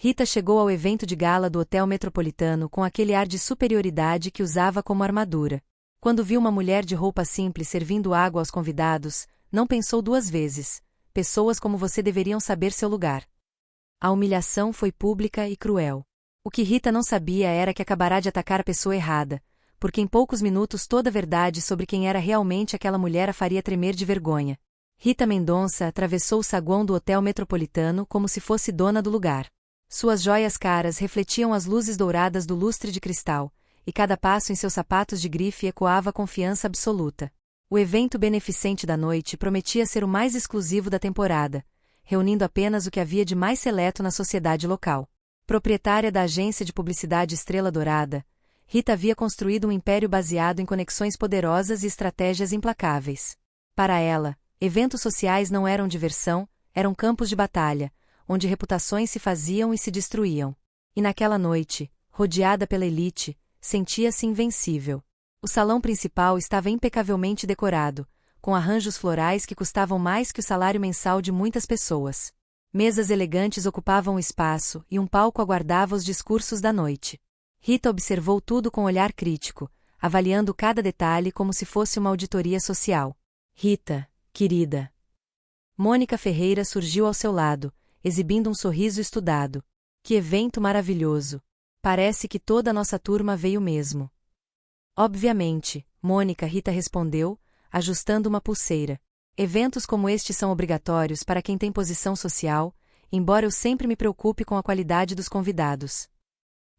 Rita chegou ao evento de gala do Hotel Metropolitano com aquele ar de superioridade que usava como armadura. Quando viu uma mulher de roupa simples servindo água aos convidados, não pensou duas vezes. Pessoas como você deveriam saber seu lugar. A humilhação foi pública e cruel. O que Rita não sabia era que acabará de atacar a pessoa errada, porque em poucos minutos toda a verdade sobre quem era realmente aquela mulher a faria tremer de vergonha. Rita Mendonça atravessou o saguão do Hotel Metropolitano como se fosse dona do lugar. Suas joias caras refletiam as luzes douradas do lustre de cristal, e cada passo em seus sapatos de grife ecoava a confiança absoluta. O evento beneficente da noite prometia ser o mais exclusivo da temporada, reunindo apenas o que havia de mais seleto na sociedade local. Proprietária da agência de publicidade Estrela Dourada, Rita havia construído um império baseado em conexões poderosas e estratégias implacáveis. Para ela, eventos sociais não eram diversão, eram campos de batalha, onde reputações se faziam e se destruíam. E naquela noite, rodeada pela elite, sentia-se invencível. O salão principal estava impecavelmente decorado, com arranjos florais que custavam mais que o salário mensal de muitas pessoas. Mesas elegantes ocupavam o espaço e um palco aguardava os discursos da noite. Rita observou tudo com olhar crítico, avaliando cada detalhe como se fosse uma auditoria social. Rita, querida. Mônica Ferreira surgiu ao seu lado, exibindo um sorriso estudado. Que evento maravilhoso! Parece que toda a nossa turma veio mesmo. Obviamente, Mônica, Rita respondeu, ajustando uma pulseira. Eventos como este são obrigatórios para quem tem posição social, embora eu sempre me preocupe com a qualidade dos convidados.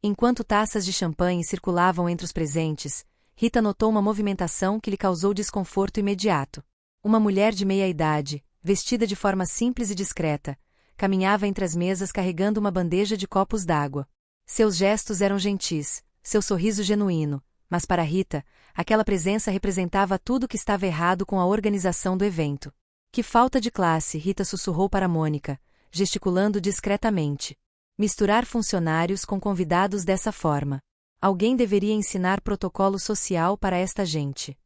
Enquanto taças de champanhe circulavam entre os presentes, Rita notou uma movimentação que lhe causou desconforto imediato. Uma mulher de meia-idade, vestida de forma simples e discreta, caminhava entre as mesas carregando uma bandeja de copos d'água. Seus gestos eram gentis, seu sorriso genuíno, mas para Rita, aquela presença representava tudo o que estava errado com a organização do evento. Que falta de classe, Rita sussurrou para Mônica, gesticulando discretamente. Misturar funcionários com convidados dessa forma. Alguém deveria ensinar protocolo social para esta gente.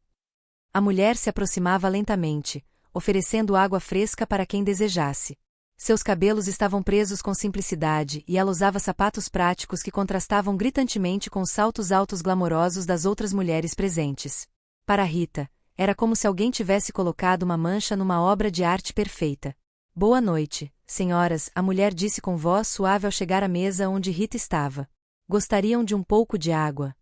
A mulher se aproximava lentamente, oferecendo água fresca para quem desejasse. Seus cabelos estavam presos com simplicidade e ela usava sapatos práticos que contrastavam gritantemente com os saltos altos glamourosos das outras mulheres presentes. Para Rita, era como se alguém tivesse colocado uma mancha numa obra de arte perfeita. Boa noite, senhoras, a mulher disse com voz suave ao chegar à mesa onde Rita estava. Gostariam de um pouco de água?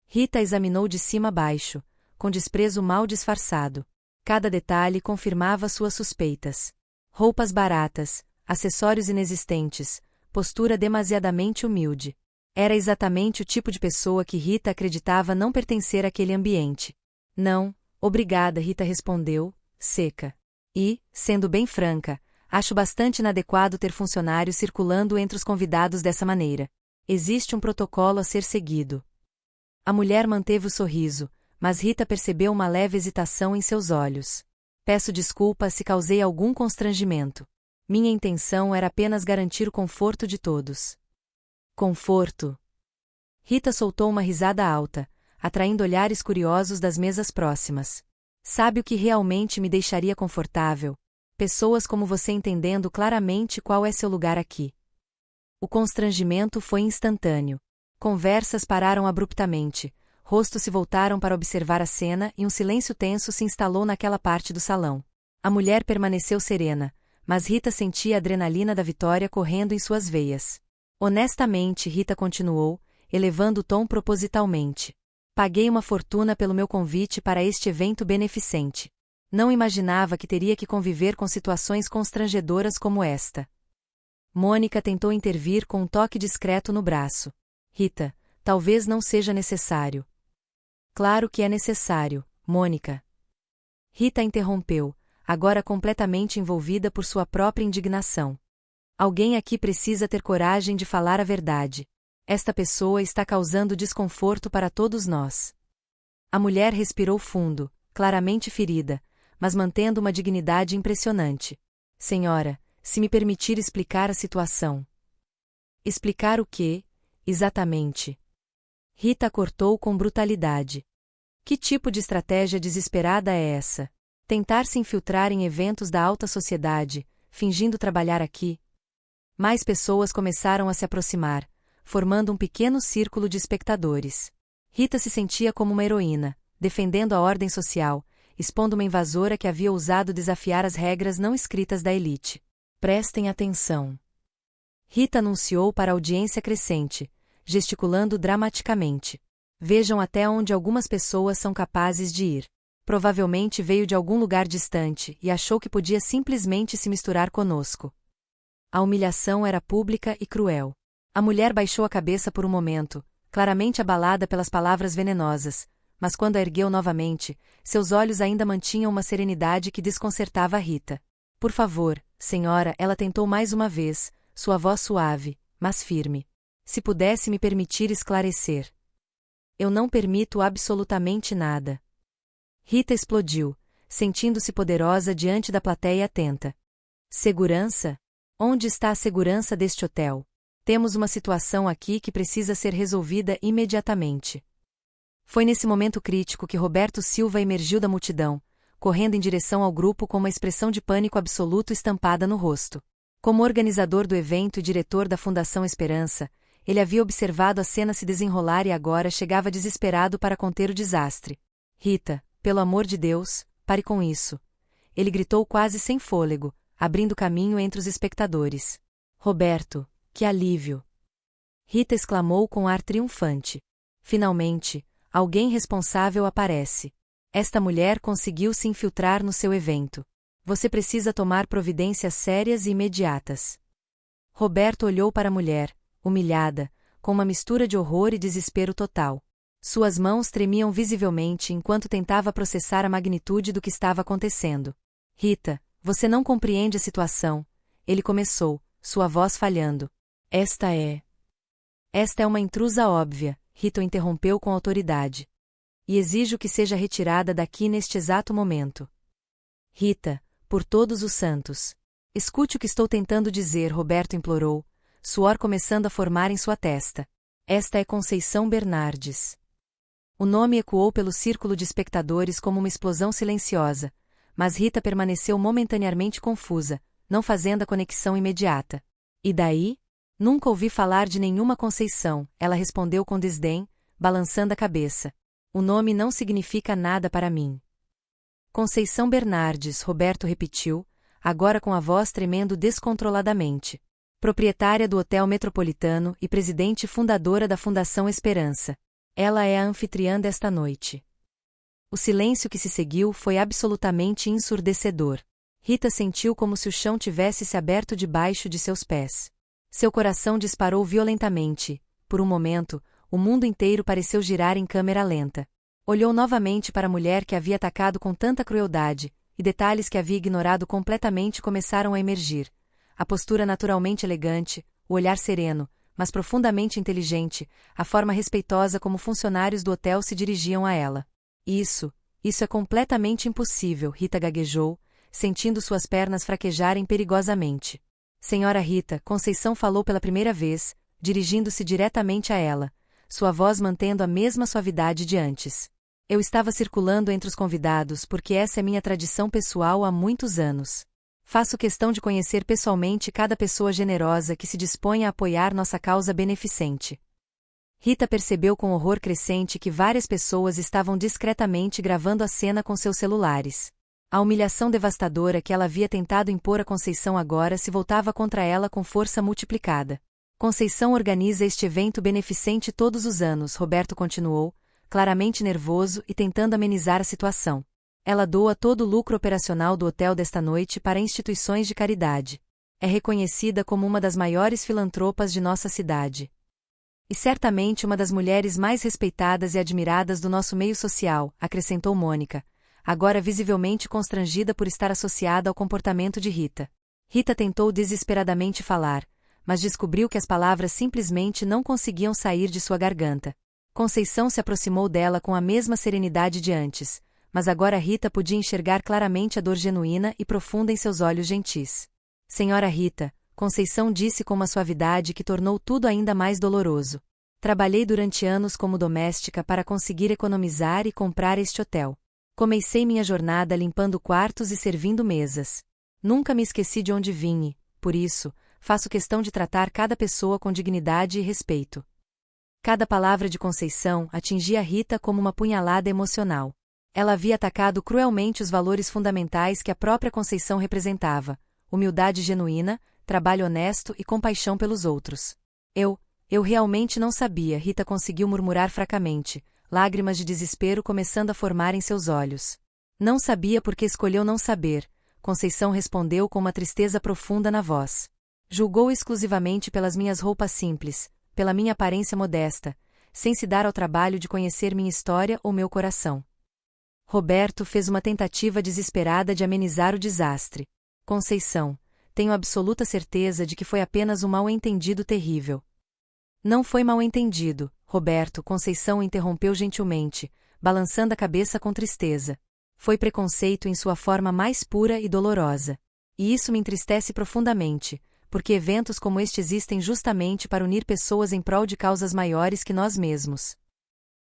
Rita a examinou de cima a baixo, com desprezo mal disfarçado. Cada detalhe confirmava suas suspeitas. Roupas baratas, acessórios inexistentes, postura demasiadamente humilde. Era exatamente o tipo de pessoa que Rita acreditava não pertencer àquele ambiente. Não, obrigada, Rita respondeu, seca. E, sendo bem franca, acho bastante inadequado ter funcionários circulando entre os convidados dessa maneira. Existe um protocolo a ser seguido. A mulher manteve o sorriso, mas Rita percebeu uma leve hesitação em seus olhos. Peço desculpas se causei algum constrangimento. Minha intenção era apenas garantir o conforto de todos. Conforto? Rita soltou uma risada alta, atraindo olhares curiosos das mesas próximas. Sabe o que realmente me deixaria confortável? Pessoas como você entendendo claramente qual é seu lugar aqui. O constrangimento foi instantâneo. Conversas pararam abruptamente. Rostos se voltaram para observar a cena e um silêncio tenso se instalou naquela parte do salão. A mulher permaneceu serena, mas Rita sentia a adrenalina da vitória correndo em suas veias. Honestamente, Rita continuou, elevando o tom propositalmente. Paguei uma fortuna pelo meu convite para este evento beneficente. Não imaginava que teria que conviver com situações constrangedoras como esta. Mônica tentou intervir com um toque discreto no braço. Rita, talvez não seja necessário. Claro que é necessário, Mônica. Rita interrompeu, agora completamente envolvida por sua própria indignação. Alguém aqui precisa ter coragem de falar a verdade. Esta pessoa está causando desconforto para todos nós. A mulher respirou fundo, claramente ferida, mas mantendo uma dignidade impressionante. Senhora, se me permitir explicar a situação. Explicar o quê, exatamente? Rita cortou com brutalidade. Que tipo de estratégia desesperada é essa? Tentar se infiltrar em eventos da alta sociedade, fingindo trabalhar aqui? Mais pessoas começaram a se aproximar, formando um pequeno círculo de espectadores. Rita se sentia como uma heroína, defendendo a ordem social, expondo uma invasora que havia ousado desafiar as regras não escritas da elite. Prestem atenção. Rita anunciou para a audiência crescente, gesticulando dramaticamente. Vejam até onde algumas pessoas são capazes de ir. Provavelmente veio de algum lugar distante e achou que podia simplesmente se misturar conosco. A humilhação era pública e cruel. A mulher baixou a cabeça por um momento, claramente abalada pelas palavras venenosas, mas quando a ergueu novamente, seus olhos ainda mantinham uma serenidade que desconcertava Rita. Por favor, senhora, ela tentou mais uma vez, sua voz suave, mas firme. Se pudesse me permitir esclarecer. Eu não permito absolutamente nada. Rita explodiu, sentindo-se poderosa diante da plateia atenta. Segurança? Onde está a segurança deste hotel? Temos uma situação aqui que precisa ser resolvida imediatamente. Foi nesse momento crítico que Roberto Silva emergiu da multidão, correndo em direção ao grupo com uma expressão de pânico absoluto estampada no rosto. Como organizador do evento e diretor da Fundação Esperança, ele havia observado a cena se desenrolar e agora chegava desesperado para conter o desastre. Rita, pelo amor de Deus, pare com isso. Ele gritou quase sem fôlego, abrindo caminho entre os espectadores. Roberto, que alívio! Rita exclamou com ar triunfante. Finalmente, alguém responsável aparece. Esta mulher conseguiu se infiltrar no seu evento. Você precisa tomar providências sérias e imediatas. Roberto olhou para a mulher, humilhada, com uma mistura de horror e desespero total. Suas mãos tremiam visivelmente enquanto tentava processar a magnitude do que estava acontecendo. Rita, você não compreende a situação, ele começou, sua voz falhando. Esta é uma intrusa óbvia, Rita o interrompeu com autoridade. E exijo que seja retirada daqui neste exato momento. Rita, por todos os santos. Escute o que estou tentando dizer, Roberto implorou, suor começando a formar em sua testa. Esta é Conceição Bernardes. O nome ecoou pelo círculo de espectadores como uma explosão silenciosa, mas Rita permaneceu momentaneamente confusa, não fazendo a conexão imediata. E daí? Nunca ouvi falar de nenhuma Conceição, ela respondeu com desdém, balançando a cabeça. O nome não significa nada para mim. Conceição Bernardes, Roberto repetiu, agora com a voz tremendo descontroladamente. Proprietária do Hotel Metropolitano e presidente fundadora da Fundação Esperança. Ela é a anfitriã desta noite. O silêncio que se seguiu foi absolutamente ensurdecedor. Rita sentiu como se o chão tivesse se aberto debaixo de seus pés. Seu coração disparou violentamente. Por um momento, o mundo inteiro pareceu girar em câmera lenta. Olhou novamente para a mulher que havia atacado com tanta crueldade, e detalhes que havia ignorado completamente começaram a emergir. A postura naturalmente elegante, o olhar sereno, mas profundamente inteligente, a forma respeitosa como funcionários do hotel se dirigiam a ela. Isso é completamente impossível, Rita gaguejou, sentindo suas pernas fraquejarem perigosamente. Senhora Rita, Conceição falou pela primeira vez, dirigindo-se diretamente a ela, sua voz mantendo a mesma suavidade de antes. Eu estava circulando entre os convidados porque essa é minha tradição pessoal há muitos anos. Faço questão de conhecer pessoalmente cada pessoa generosa que se dispõe a apoiar nossa causa beneficente. Rita percebeu com horror crescente que várias pessoas estavam discretamente gravando a cena com seus celulares. A humilhação devastadora que ela havia tentado impor a Conceição agora se voltava contra ela com força multiplicada. Conceição organiza este evento beneficente todos os anos, Roberto continuou, claramente nervoso e tentando amenizar a situação. Ela doa todo o lucro operacional do hotel desta noite para instituições de caridade. É reconhecida como uma das maiores filantropas de nossa cidade. E certamente uma das mulheres mais respeitadas e admiradas do nosso meio social, acrescentou Mônica, agora visivelmente constrangida por estar associada ao comportamento de Rita. Rita tentou desesperadamente falar, mas descobriu que as palavras simplesmente não conseguiam sair de sua garganta. Conceição se aproximou dela com a mesma serenidade de antes, mas agora Rita podia enxergar claramente a dor genuína e profunda em seus olhos gentis. Senhora Rita, Conceição disse com uma suavidade que tornou tudo ainda mais doloroso. Trabalhei durante anos como doméstica para conseguir economizar e comprar este hotel. Comecei minha jornada limpando quartos e servindo mesas. Nunca me esqueci de onde vim e, por isso, faço questão de tratar cada pessoa com dignidade e respeito. Cada palavra de Conceição atingia Rita como uma punhalada emocional. Ela havia atacado cruelmente os valores fundamentais que a própria Conceição representava: humildade genuína, trabalho honesto e compaixão pelos outros. Eu realmente não sabia, Rita conseguiu murmurar fracamente, lágrimas de desespero começando a formar em seus olhos. Não sabia porque escolheu não saber, Conceição respondeu com uma tristeza profunda na voz. Julgou exclusivamente pelas minhas roupas simples, pela minha aparência modesta, sem se dar ao trabalho de conhecer minha história ou meu coração. Roberto fez uma tentativa desesperada de amenizar o desastre. Conceição, tenho absoluta certeza de que foi apenas um mal-entendido terrível. Não foi mal-entendido, Roberto, Conceição interrompeu gentilmente, balançando a cabeça com tristeza. Foi preconceito em sua forma mais pura e dolorosa. E isso me entristece profundamente, porque eventos como este existem justamente para unir pessoas em prol de causas maiores que nós mesmos.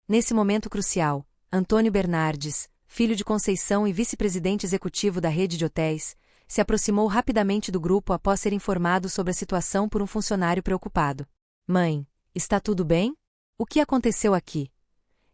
Nesse momento crucial, Antônio Bernardes, filho de Conceição e vice-presidente executivo da rede de hotéis, se aproximou rapidamente do grupo após ser informado sobre a situação por um funcionário preocupado. Mãe, está tudo bem? O que aconteceu aqui?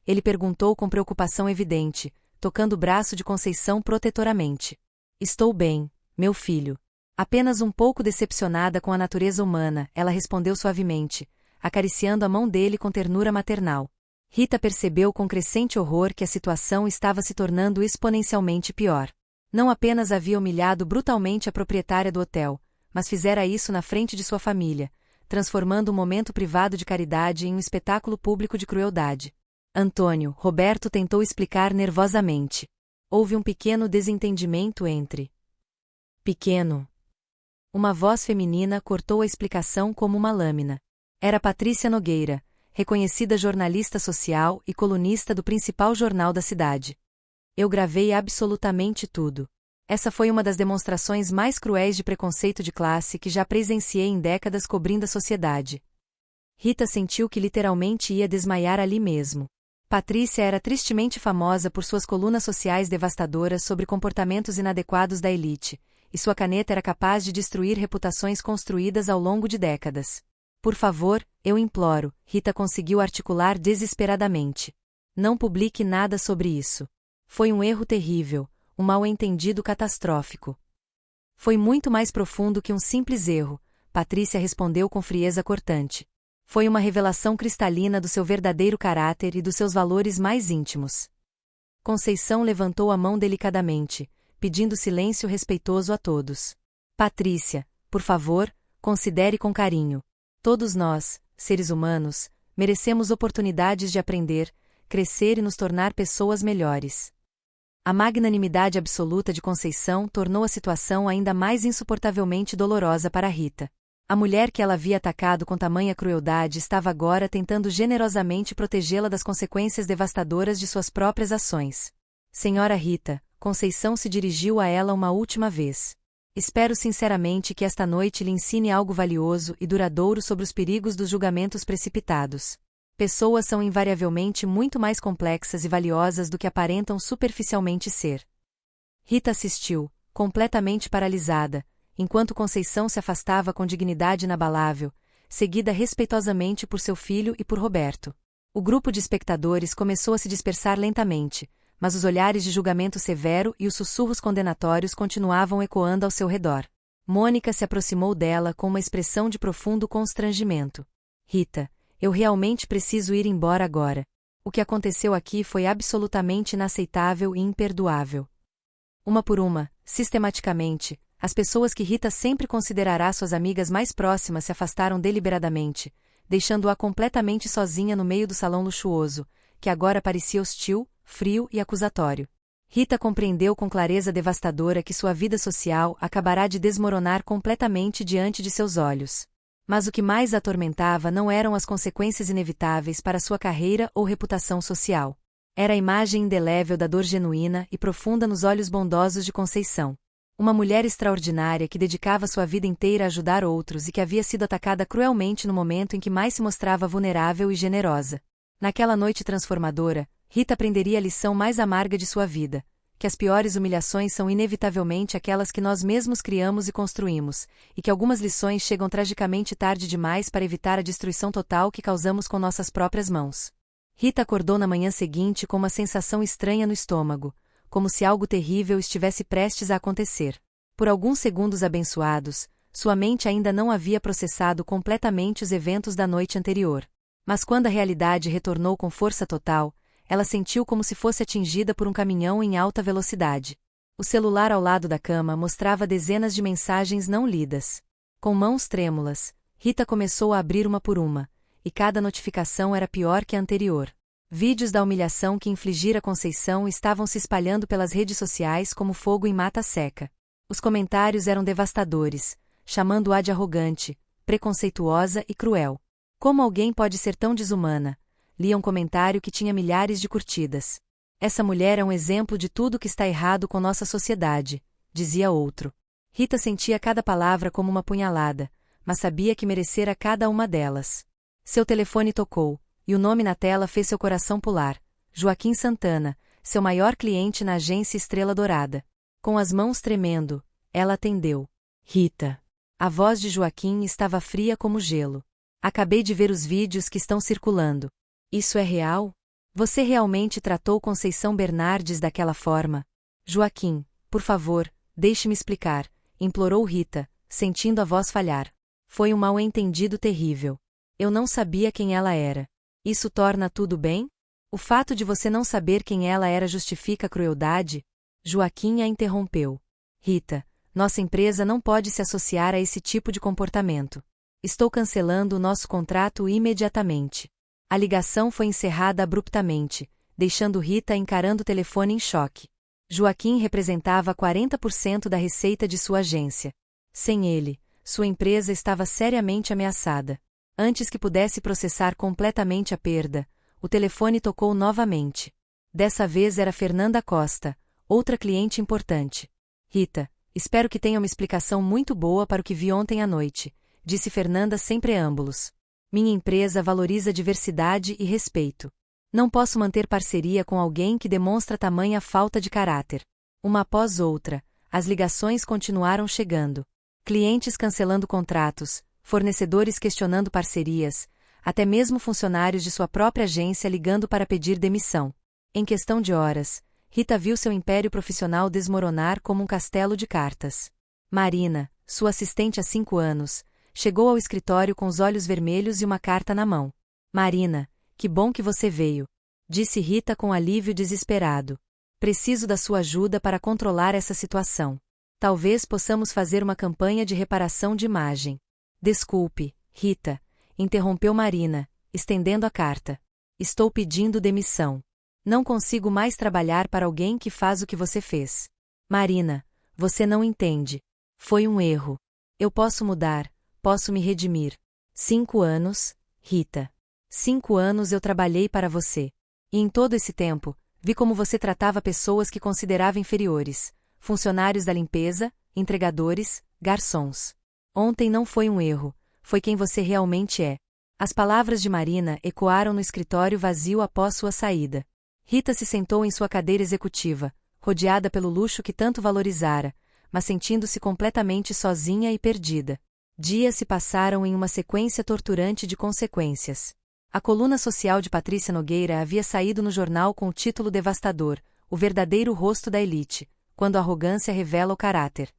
Ele perguntou com preocupação evidente, tocando o braço de Conceição protetoramente. Estou bem, meu filho. Apenas um pouco decepcionada com a natureza humana, ela respondeu suavemente, acariciando a mão dele com ternura maternal. Rita percebeu com crescente horror que a situação estava se tornando exponencialmente pior. Não apenas havia humilhado brutalmente a proprietária do hotel, mas fizera isso na frente de sua família, transformando um momento privado de caridade em um espetáculo público de crueldade. Antônio, Roberto tentou explicar nervosamente. Houve um pequeno desentendimento entre... Pequeno. Uma voz feminina cortou a explicação como uma lâmina. Era Patrícia Nogueira, reconhecida jornalista social e colunista do principal jornal da cidade. Eu gravei absolutamente tudo. Essa foi uma das demonstrações mais cruéis de preconceito de classe que já presenciei em décadas cobrindo a sociedade. Rita sentiu que literalmente ia desmaiar ali mesmo. Patrícia era tristemente famosa por suas colunas sociais devastadoras sobre comportamentos inadequados da elite, e sua caneta era capaz de destruir reputações construídas ao longo de décadas. Por favor, eu imploro, Rita conseguiu articular desesperadamente. Não publique nada sobre isso. Foi um erro terrível, um mal-entendido catastrófico. Foi muito mais profundo que um simples erro, Patrícia respondeu com frieza cortante. Foi uma revelação cristalina do seu verdadeiro caráter e dos seus valores mais íntimos. Conceição levantou a mão delicadamente, pedindo silêncio respeitoso a todos. Patrícia, por favor, considere com carinho. Todos nós, seres humanos, merecemos oportunidades de aprender, crescer e nos tornar pessoas melhores. A magnanimidade absoluta de Conceição tornou a situação ainda mais insuportavelmente dolorosa para Rita. A mulher que ela havia atacado com tamanha crueldade estava agora tentando generosamente protegê-la das consequências devastadoras de suas próprias ações. Senhora Rita, Conceição se dirigiu a ela uma última vez. Espero sinceramente que esta noite lhe ensine algo valioso e duradouro sobre os perigos dos julgamentos precipitados. Pessoas são invariavelmente muito mais complexas e valiosas do que aparentam superficialmente ser. Rita assistiu, completamente paralisada, enquanto Conceição se afastava com dignidade inabalável, seguida respeitosamente por seu filho e por Roberto. O grupo de espectadores começou a se dispersar lentamente, mas os olhares de julgamento severo e os sussurros condenatórios continuavam ecoando ao seu redor. Mônica se aproximou dela com uma expressão de profundo constrangimento. Rita, eu realmente preciso ir embora agora. O que aconteceu aqui foi absolutamente inaceitável e imperdoável. Uma por uma, sistematicamente, as pessoas que Rita sempre considerará suas amigas mais próximas se afastaram deliberadamente, deixando-a completamente sozinha no meio do salão luxuoso, que agora parecia hostil, frio e acusatório. Rita compreendeu com clareza devastadora que sua vida social acabará de desmoronar completamente diante de seus olhos. Mas o que mais a atormentava não eram as consequências inevitáveis para sua carreira ou reputação social. Era a imagem indelével da dor genuína e profunda nos olhos bondosos de Conceição. Uma mulher extraordinária que dedicava sua vida inteira a ajudar outros e que havia sido atacada cruelmente no momento em que mais se mostrava vulnerável e generosa. Naquela noite transformadora, Rita aprenderia a lição mais amarga de sua vida, que as piores humilhações são inevitavelmente aquelas que nós mesmos criamos e construímos, e que algumas lições chegam tragicamente tarde demais para evitar a destruição total que causamos com nossas próprias mãos. Rita acordou na manhã seguinte com uma sensação estranha no estômago, como se algo terrível estivesse prestes a acontecer. Por alguns segundos abençoados, sua mente ainda não havia processado completamente os eventos da noite anterior. Mas quando a realidade retornou com força total, ela sentiu como se fosse atingida por um caminhão em alta velocidade. O celular ao lado da cama mostrava dezenas de mensagens não lidas. Com mãos trêmulas, Rita começou a abrir uma por uma, e cada notificação era pior que a anterior. Vídeos da humilhação que infligira Conceição estavam se espalhando pelas redes sociais como fogo em mata seca. Os comentários eram devastadores, chamando-a de arrogante, preconceituosa e cruel. Como alguém pode ser tão desumana? Lia um comentário que tinha milhares de curtidas. Essa mulher é um exemplo de tudo que está errado com nossa sociedade, dizia outro. Rita sentia cada palavra como uma punhalada, mas sabia que merecera cada uma delas. Seu telefone tocou, e o nome na tela fez seu coração pular. Joaquim Santana, seu maior cliente na agência Estrela Dourada. Com as mãos tremendo, ela atendeu. Rita. A voz de Joaquim estava fria como gelo. Acabei de ver os vídeos que estão circulando. Isso é real? Você realmente tratou Conceição Bernardes daquela forma? Joaquim, por favor, deixe-me explicar, implorou Rita, sentindo a voz falhar. Foi um mal-entendido terrível. Eu não sabia quem ela era. Isso torna tudo bem? O fato de você não saber quem ela era justifica a crueldade? Joaquim a interrompeu. Rita, nossa empresa não pode se associar a esse tipo de comportamento. Estou cancelando o nosso contrato imediatamente. A ligação foi encerrada abruptamente, deixando Rita encarando o telefone em choque. Joaquim representava 40% da receita de sua agência. Sem ele, sua empresa estava seriamente ameaçada. Antes que pudesse processar completamente a perda, o telefone tocou novamente. Dessa vez era Fernanda Costa, outra cliente importante. Rita, espero que tenha uma explicação muito boa para o que vi ontem à noite, disse Fernanda sem preâmbulos. Minha empresa valoriza diversidade e respeito. Não posso manter parceria com alguém que demonstra tamanha falta de caráter. Uma após outra, as ligações continuaram chegando. Clientes cancelando contratos, fornecedores questionando parcerias, até mesmo funcionários de sua própria agência ligando para pedir demissão. Em questão de horas, Rita viu seu império profissional desmoronar como um castelo de cartas. Marina, sua assistente há 5 anos, chegou ao escritório com os olhos vermelhos e uma carta na mão. Marina, que bom que você veio, disse Rita com alívio desesperado. Preciso da sua ajuda para controlar essa situação. Talvez possamos fazer uma campanha de reparação de imagem. Desculpe, Rita, interrompeu Marina, estendendo a carta. Estou pedindo demissão. Não consigo mais trabalhar para alguém que faz o que você fez. Marina, você não entende. Foi um erro. Eu posso mudar. Posso me redimir. 5 anos, Rita. 5 anos eu trabalhei para você. E em todo esse tempo, vi como você tratava pessoas que considerava inferiores, funcionários da limpeza, entregadores, garçons. Ontem não foi um erro, foi quem você realmente é. As palavras de Marina ecoaram no escritório vazio após sua saída. Rita se sentou em sua cadeira executiva, rodeada pelo luxo que tanto valorizara, mas sentindo-se completamente sozinha e perdida. Dias se passaram em uma sequência torturante de consequências. A coluna social de Patrícia Nogueira havia saído no jornal com o título devastador, O Verdadeiro Rosto da Elite, quando a arrogância revela o caráter.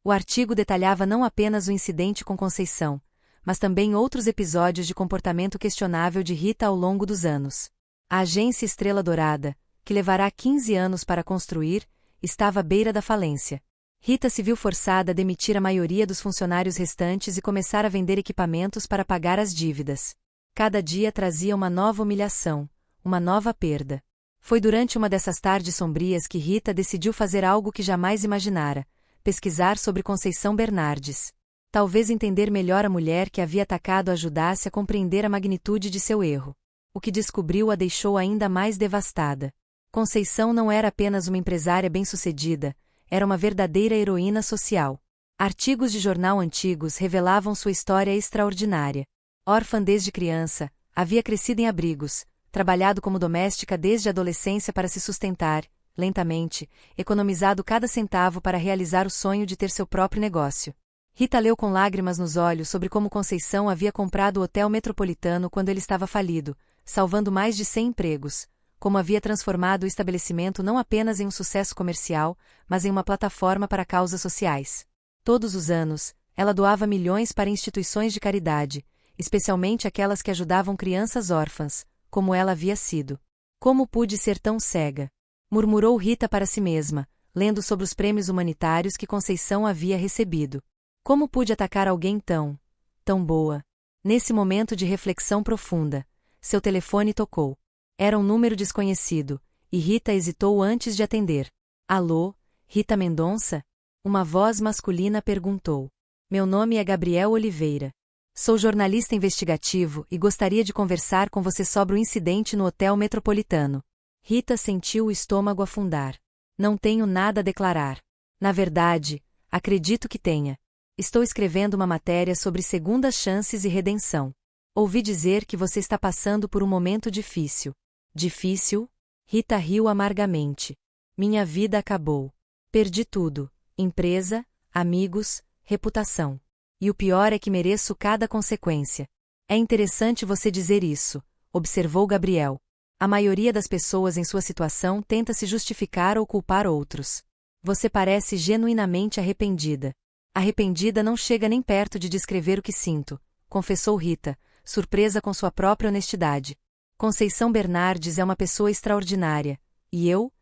O artigo detalhava não apenas o incidente com Conceição, mas também outros episódios de comportamento questionável de Rita ao longo dos anos. A agência Estrela Dourada, que levará 15 anos para construir, estava à beira da falência. Rita se viu forçada a demitir a maioria dos funcionários restantes e começar a vender equipamentos para pagar as dívidas. Cada dia trazia uma nova humilhação, uma nova perda. Foi durante uma dessas tardes sombrias que Rita decidiu fazer algo que jamais imaginara: pesquisar sobre Conceição Bernardes. Talvez entender melhor a mulher que havia atacado ajudasse a compreender a magnitude de seu erro. O que descobriu a deixou ainda mais devastada. Conceição não era apenas uma empresária bem-sucedida, era uma verdadeira heroína social. Artigos de jornal antigos revelavam sua história extraordinária. Órfã desde criança, havia crescido em abrigos, trabalhado como doméstica desde a adolescência para se sustentar, lentamente, economizado cada centavo para realizar o sonho de ter seu próprio negócio. Rita leu com lágrimas nos olhos sobre como Conceição havia comprado o Hotel Metropolitano quando ele estava falido, salvando mais de 100 empregos, como havia transformado o estabelecimento não apenas em um sucesso comercial, mas em uma plataforma para causas sociais. Todos os anos, ela doava milhões para instituições de caridade, especialmente aquelas que ajudavam crianças órfãs, como ela havia sido. Como pude ser tão cega? Murmurou Rita para si mesma, lendo sobre os prêmios humanitários que Conceição havia recebido. Como pude atacar alguém tão boa? Nesse momento de reflexão profunda, seu telefone tocou. Era um número desconhecido, e Rita hesitou antes de atender. Alô, Rita Mendonça? Uma voz masculina perguntou. Meu nome é Gabriel Oliveira. Sou jornalista investigativo e gostaria de conversar com você sobre o incidente no Hotel Metropolitano. Rita sentiu o estômago afundar. Não tenho nada a declarar. Na verdade, acredito que tenha. Estou escrevendo uma matéria sobre segundas chances e redenção. Ouvi dizer que você está passando por um momento difícil. Difícil? Rita riu amargamente. Minha vida acabou. Perdi tudo: empresa, amigos, reputação. E o pior é que mereço cada consequência. É interessante você dizer isso, observou Gabriel. A maioria das pessoas em sua situação tenta se justificar ou culpar outros. Você parece genuinamente arrependida. Arrependida não chega nem perto de descrever o que sinto, confessou Rita, surpresa com sua própria honestidade. Conceição Bernardes é uma pessoa extraordinária, e eu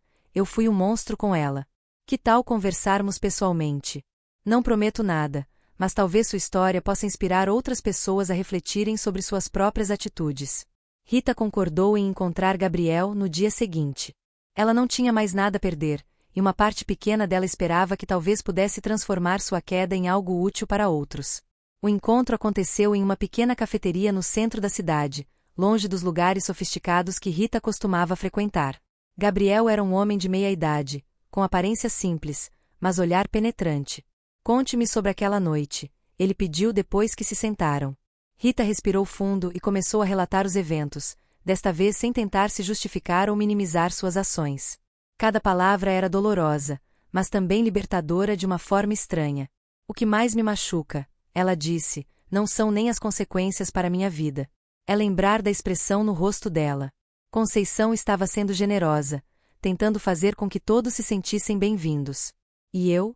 fui um monstro com ela. Que tal conversarmos pessoalmente? Não prometo nada, mas talvez sua história possa inspirar outras pessoas a refletirem sobre suas próprias atitudes. Rita concordou em encontrar Gabriel no dia seguinte. Ela não tinha mais nada a perder, e uma parte pequena dela esperava que talvez pudesse transformar sua queda em algo útil para outros. O encontro aconteceu em uma pequena cafeteria no centro da cidade, longe dos lugares sofisticados que Rita costumava frequentar. Gabriel era um homem de meia-idade, com aparência simples, mas olhar penetrante. Conte-me sobre aquela noite, ele pediu depois que se sentaram. Rita respirou fundo e começou a relatar os eventos, desta vez sem tentar se justificar ou minimizar suas ações. Cada palavra era dolorosa, mas também libertadora de uma forma estranha. O que mais me machuca, ela disse, não são nem as consequências para minha vida. É lembrar da expressão no rosto dela. Conceição estava sendo generosa, tentando fazer com que todos se sentissem bem-vindos. E eu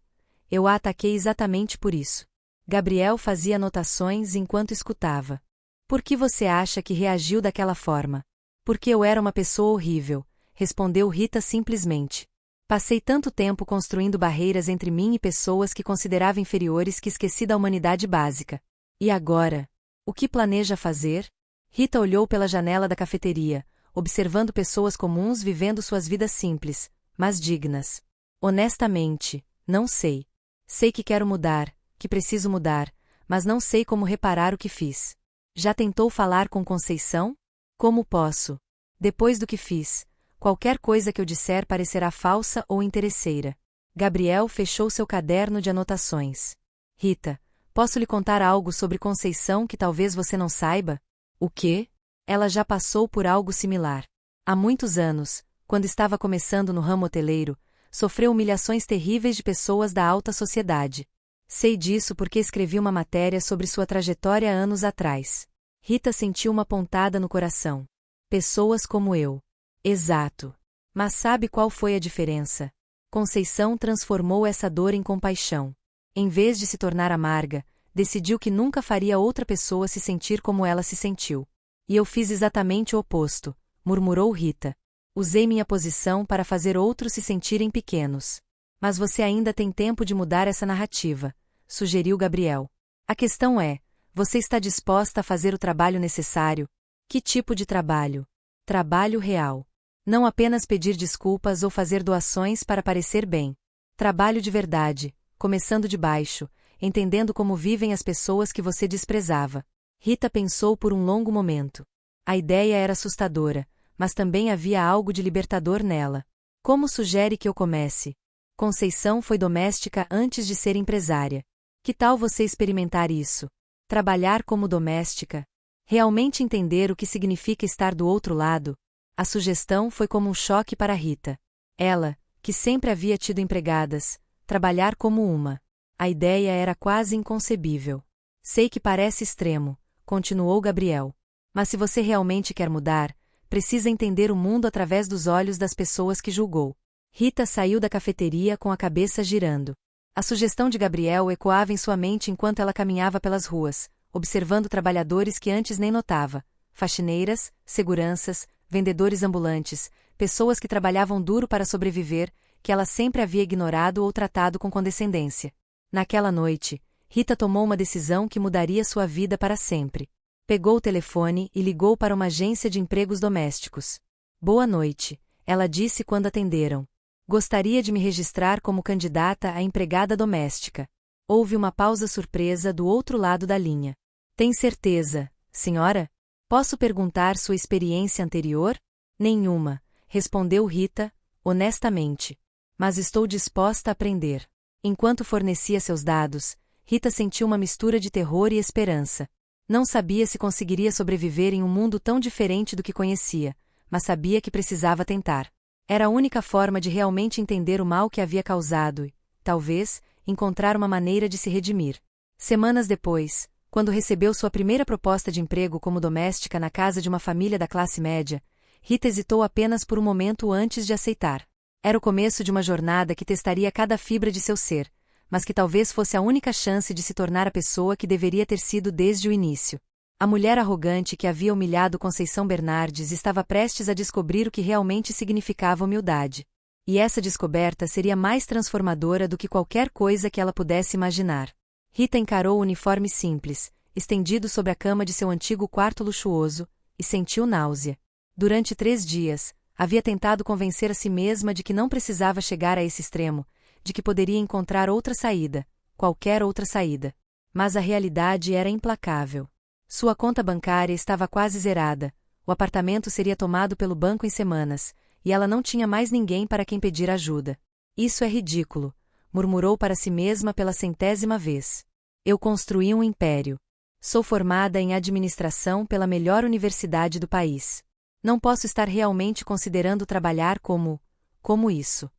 a ataquei exatamente por isso. Gabriel fazia anotações enquanto escutava. Por que você acha que reagiu daquela forma? Porque eu era uma pessoa horrível, respondeu Rita simplesmente. Passei tanto tempo construindo barreiras entre mim e pessoas que considerava inferiores que esqueci da humanidade básica. E agora? O que planeja fazer? Rita olhou pela janela da cafeteria, observando pessoas comuns vivendo suas vidas simples, mas dignas. Honestamente, não sei. Sei que quero mudar, que preciso mudar, mas não sei como reparar o que fiz. Já tentou falar com Conceição? Como posso? Depois do que fiz, qualquer coisa que eu disser parecerá falsa ou interesseira. Gabriel fechou seu caderno de anotações. Rita, posso lhe contar algo sobre Conceição que talvez você não saiba? O quê? Ela já passou por algo similar. Há muitos anos, quando estava começando no ramo hoteleiro, sofreu humilhações terríveis de pessoas da alta sociedade. Sei disso porque escrevi uma matéria sobre sua trajetória anos atrás. Rita sentiu uma pontada no coração. Pessoas como eu. Exato. Mas sabe qual foi a diferença? Conceição transformou essa dor em compaixão. Em vez de se tornar amarga, decidiu que nunca faria outra pessoa se sentir como ela se sentiu. E eu fiz exatamente o oposto, murmurou Rita. Usei minha posição para fazer outros se sentirem pequenos. Mas você ainda tem tempo de mudar essa narrativa, sugeriu Gabriel. A questão é, você está disposta a fazer o trabalho necessário? Que tipo de trabalho? Trabalho real. Não apenas pedir desculpas ou fazer doações para parecer bem. Trabalho de verdade, começando de baixo, entendendo como vivem as pessoas que você desprezava. Rita pensou por um longo momento. A ideia era assustadora, mas também havia algo de libertador nela. Como sugere que eu comece? Conceição foi doméstica antes de ser empresária. Que tal você experimentar isso? Trabalhar como doméstica? Realmente entender o que significa estar do outro lado? A sugestão foi como um choque para Rita. Ela, que sempre havia tido empregadas, trabalhar como uma. A ideia era quase inconcebível. Sei que parece extremo, continuou Gabriel. Mas se você realmente quer mudar, precisa entender o mundo através dos olhos das pessoas que julgou. Rita saiu da cafeteria com a cabeça girando. A sugestão de Gabriel ecoava em sua mente enquanto ela caminhava pelas ruas, observando trabalhadores que antes nem notava, faxineiras, seguranças, vendedores ambulantes, pessoas que trabalhavam duro para sobreviver, que ela sempre havia ignorado ou tratado com condescendência. Naquela noite, Rita tomou uma decisão que mudaria sua vida para sempre. Pegou o telefone e ligou para uma agência de empregos domésticos. Boa noite, ela disse quando atenderam. Gostaria de me registrar como candidata a empregada doméstica. Houve uma pausa surpresa do outro lado da linha. Tem certeza, senhora? Posso perguntar sua experiência anterior? Nenhuma, respondeu Rita, honestamente. Mas estou disposta a aprender. Enquanto fornecia seus dados, Rita sentiu uma mistura de terror e esperança. Não sabia se conseguiria sobreviver em um mundo tão diferente do que conhecia, mas sabia que precisava tentar. Era a única forma de realmente entender o mal que havia causado e, talvez, encontrar uma maneira de se redimir. Semanas depois, quando recebeu sua primeira proposta de emprego como doméstica na casa de uma família da classe média, Rita hesitou apenas por um momento antes de aceitar. Era o começo de uma jornada que testaria cada fibra de seu ser, mas que talvez fosse a única chance de se tornar a pessoa que deveria ter sido desde o início. A mulher arrogante que havia humilhado Conceição Bernardes estava prestes a descobrir o que realmente significava humildade. E essa descoberta seria mais transformadora do que qualquer coisa que ela pudesse imaginar. Rita encarou o uniforme simples, estendido sobre a cama de seu antigo quarto luxuoso, e sentiu náusea. Durante 3 dias, havia tentado convencer a si mesma de que não precisava chegar a esse extremo, de que poderia encontrar outra saída, qualquer outra saída. Mas a realidade era implacável. Sua conta bancária estava quase zerada, o apartamento seria tomado pelo banco em semanas, e ela não tinha mais ninguém para quem pedir ajuda. Isso é ridículo, murmurou para si mesma pela 100ª vez. Eu construí um império. Sou formada em administração pela melhor universidade do país. Não posso estar realmente considerando trabalhar como isso.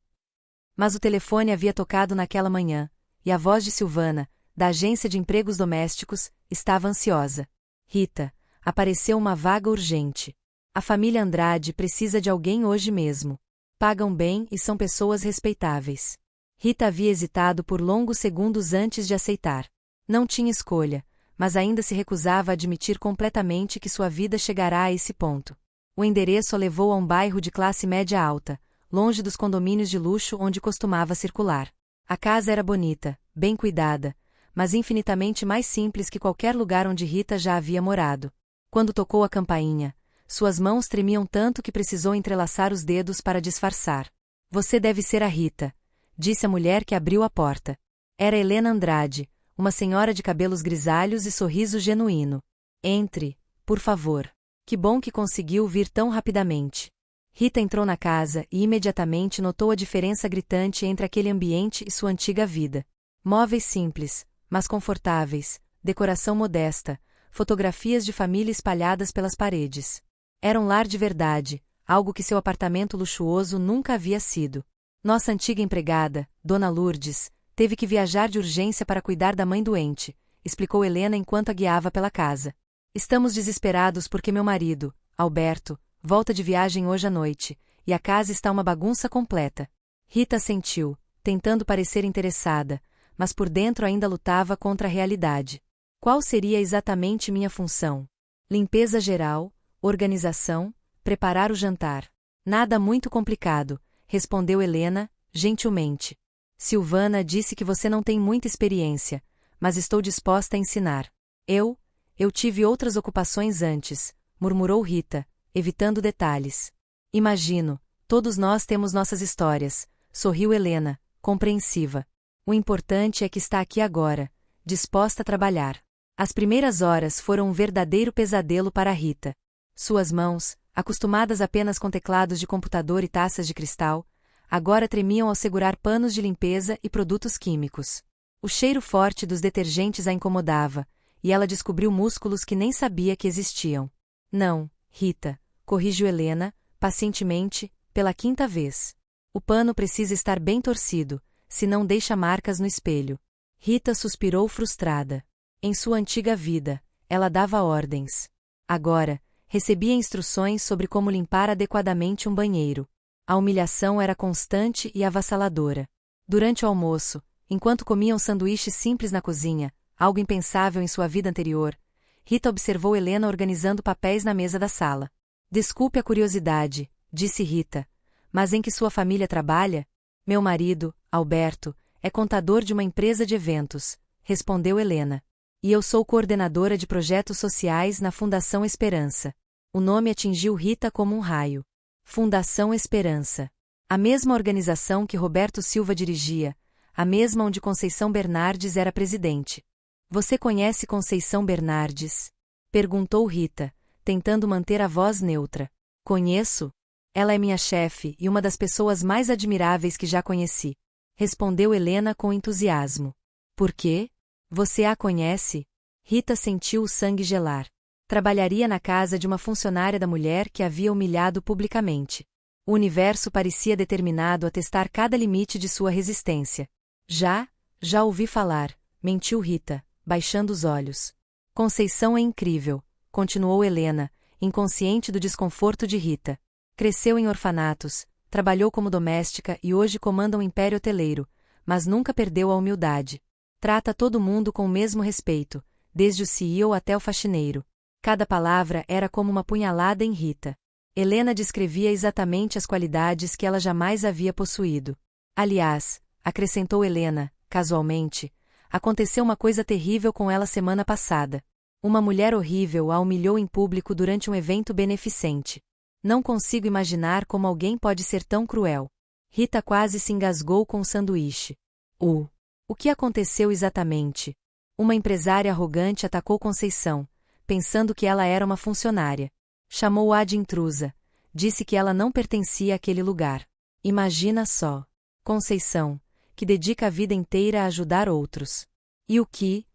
Mas o telefone havia tocado naquela manhã, e a voz de Silvana, da agência de empregos domésticos, estava ansiosa. Rita, apareceu uma vaga urgente. A família Andrade precisa de alguém hoje mesmo. Pagam bem e são pessoas respeitáveis. Rita havia hesitado por longos segundos antes de aceitar. Não tinha escolha, mas ainda se recusava a admitir completamente que sua vida chegará a esse ponto. O endereço a levou a um bairro de classe média alta, longe dos condomínios de luxo onde costumava circular. A casa era bonita, bem cuidada, mas infinitamente mais simples que qualquer lugar onde Rita já havia morado. Quando tocou a campainha, suas mãos tremiam tanto que precisou entrelaçar os dedos para disfarçar. Você deve ser a Rita, disse a mulher que abriu a porta. Era Helena Andrade, uma senhora de cabelos grisalhos e sorriso genuíno. Entre, por favor. Que bom que conseguiu vir tão rapidamente. Rita entrou na casa e imediatamente notou a diferença gritante entre aquele ambiente e sua antiga vida. Móveis simples, mas confortáveis, decoração modesta, fotografias de família espalhadas pelas paredes. Era um lar de verdade, algo que seu apartamento luxuoso nunca havia sido. Nossa antiga empregada, Dona Lourdes, teve que viajar de urgência para cuidar da mãe doente, explicou Helena enquanto a guiava pela casa. Estamos desesperados porque meu marido, Alberto, volta de viagem hoje à noite, e a casa está uma bagunça completa. Rita assentiu, tentando parecer interessada, mas por dentro ainda lutava contra a realidade. Qual seria exatamente minha função? Limpeza geral, organização, preparar o jantar. Nada muito complicado, respondeu Helena, gentilmente. Silvana disse que você não tem muita experiência, mas estou disposta a ensinar. Eu tive outras ocupações antes, murmurou Rita, evitando detalhes. Imagino, todos nós temos nossas histórias, sorriu Helena, compreensiva. O importante é que está aqui agora, disposta a trabalhar. As primeiras horas foram um verdadeiro pesadelo para Rita. Suas mãos, acostumadas apenas com teclados de computador e taças de cristal, agora tremiam ao segurar panos de limpeza e produtos químicos. O cheiro forte dos detergentes a incomodava, e ela descobriu músculos que nem sabia que existiam. Não, Rita, corrigiu Helena, pacientemente, pela 5ª vez. O pano precisa estar bem torcido, senão deixa marcas no espelho. Rita suspirou frustrada. Em sua antiga vida, ela dava ordens. Agora, recebia instruções sobre como limpar adequadamente um banheiro. A humilhação era constante e avassaladora. Durante o almoço, enquanto comiam sanduíches simples na cozinha, algo impensável em sua vida anterior, Rita observou Helena organizando papéis na mesa da sala. Desculpe a curiosidade, disse Rita, mas em que sua família trabalha? Meu marido, Alberto, é contador de uma empresa de eventos, respondeu Helena. E eu sou coordenadora de projetos sociais na Fundação Esperança. O nome atingiu Rita como um raio. Fundação Esperança. A mesma organização que Roberto Silva dirigia, a mesma onde Conceição Bernardes era presidente. Você conhece Conceição Bernardes? Perguntou Rita, tentando manter a voz neutra. Conheço. Ela é minha chefe e uma das pessoas mais admiráveis que já conheci. Respondeu Helena com entusiasmo. Por quê? Você a conhece? Rita sentiu o sangue gelar. Trabalharia na casa de uma funcionária da mulher que havia humilhado publicamente. O universo parecia determinado a testar cada limite de sua resistência. Já ouvi falar, mentiu Rita, baixando os olhos. Conceição é incrível, continuou Helena, inconsciente do desconforto de Rita. Cresceu em orfanatos, trabalhou como doméstica e hoje comanda um império hoteleiro, mas nunca perdeu a humildade. Trata todo mundo com o mesmo respeito, desde o CEO até o faxineiro. Cada palavra era como uma punhalada em Rita. Helena descrevia exatamente as qualidades que ela jamais havia possuído. Aliás, acrescentou Helena, casualmente, aconteceu uma coisa terrível com ela semana passada. Uma mulher horrível a humilhou em público durante um evento beneficente. Não consigo imaginar como alguém pode ser tão cruel. Rita quase se engasgou com o sanduíche. O que aconteceu exatamente? Uma empresária arrogante atacou Conceição, pensando que ela era uma funcionária. Chamou-a de intrusa. Disse que ela não pertencia àquele lugar. Imagina só. Conceição, que dedica a vida inteira a ajudar outros. E o que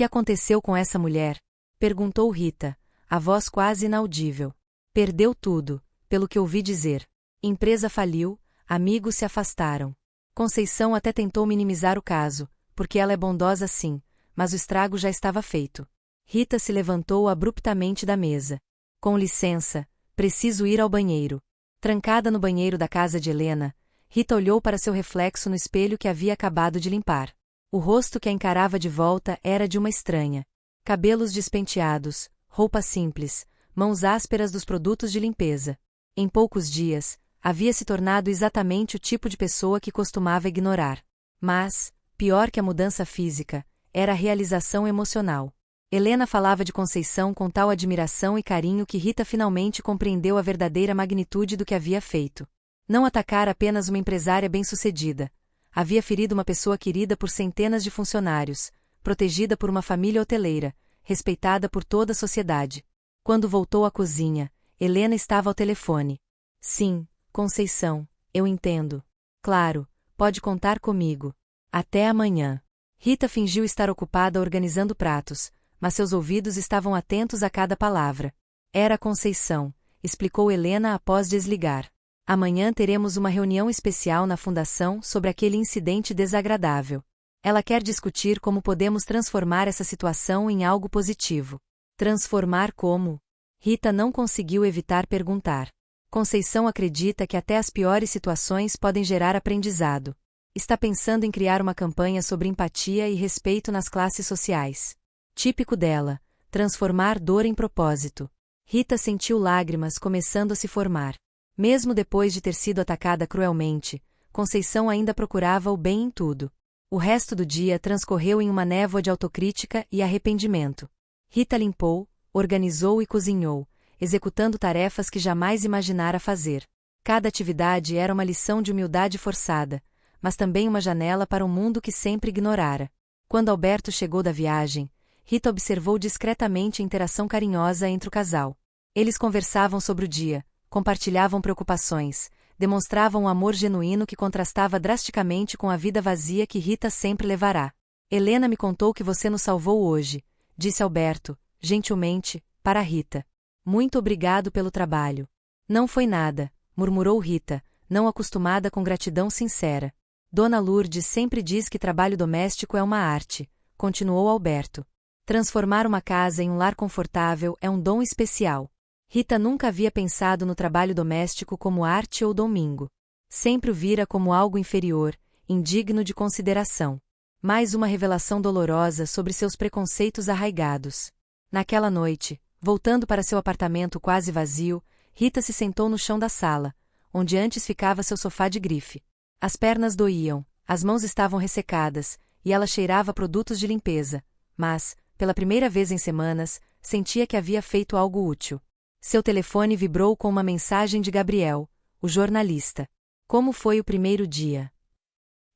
aconteceu com essa mulher? Perguntou Rita, a voz quase inaudível. Perdeu tudo, pelo que ouvi dizer. Empresa faliu, amigos se afastaram. Conceição até tentou minimizar o caso, porque ela é bondosa sim, mas o estrago já estava feito. Rita se levantou abruptamente da mesa. Com licença, preciso ir ao banheiro. Trancada no banheiro da casa de Helena, Rita olhou para seu reflexo no espelho que havia acabado de limpar. O rosto que a encarava de volta era de uma estranha. Cabelos despenteados, roupa simples, mãos ásperas dos produtos de limpeza. Em poucos dias, havia se tornado exatamente o tipo de pessoa que costumava ignorar. Mas, pior que a mudança física, era a realização emocional. Helena falava de Conceição com tal admiração e carinho que Rita finalmente compreendeu a verdadeira magnitude do que havia feito. Não atacar apenas uma empresária bem-sucedida. Havia ferido uma pessoa querida por centenas de funcionários, protegida por uma família hoteleira, respeitada por toda a sociedade. Quando voltou à cozinha, Helena estava ao telefone. Sim, Conceição, eu entendo. Claro, pode contar comigo. Até amanhã. Rita fingiu estar ocupada organizando pratos, mas seus ouvidos estavam atentos a cada palavra. Era Conceição, explicou Helena após desligar. Amanhã teremos uma reunião especial na fundação sobre aquele incidente desagradável. Ela quer discutir como podemos transformar essa situação em algo positivo. Transformar como? Rita não conseguiu evitar perguntar. Conceição acredita que até as piores situações podem gerar aprendizado. Está pensando em criar uma campanha sobre empatia e respeito nas classes sociais. Típico dela, transformar dor em propósito. Rita sentiu lágrimas começando a se formar. Mesmo depois de ter sido atacada cruelmente, Conceição ainda procurava o bem em tudo. O resto do dia transcorreu em uma névoa de autocrítica e arrependimento. Rita limpou, organizou e cozinhou, executando tarefas que jamais imaginara fazer. Cada atividade era uma lição de humildade forçada, mas também uma janela para um mundo que sempre ignorara. Quando Alberto chegou da viagem, Rita observou discretamente a interação carinhosa entre o casal. Eles conversavam sobre o dia, compartilhavam preocupações, demonstravam um amor genuíno que contrastava drasticamente com a vida vazia que Rita sempre levará. Helena me contou que você nos salvou hoje, disse Alberto, gentilmente, para Rita. Muito obrigado pelo trabalho. Não foi nada, murmurou Rita, não acostumada com gratidão sincera. Dona Lourdes sempre diz que trabalho doméstico é uma arte, continuou Alberto. Transformar uma casa em um lar confortável é um dom especial. Rita nunca havia pensado no trabalho doméstico como arte ou domingo. Sempre o vira como algo inferior, indigno de consideração. Mais uma revelação dolorosa sobre seus preconceitos arraigados. Naquela noite, voltando para seu apartamento quase vazio, Rita se sentou no chão da sala, onde antes ficava seu sofá de grife. As pernas doíam, as mãos estavam ressecadas, e ela cheirava produtos de limpeza, mas, pela primeira vez em semanas, sentia que havia feito algo útil. Seu telefone vibrou com uma mensagem de Gabriel, o jornalista. Como foi o primeiro dia?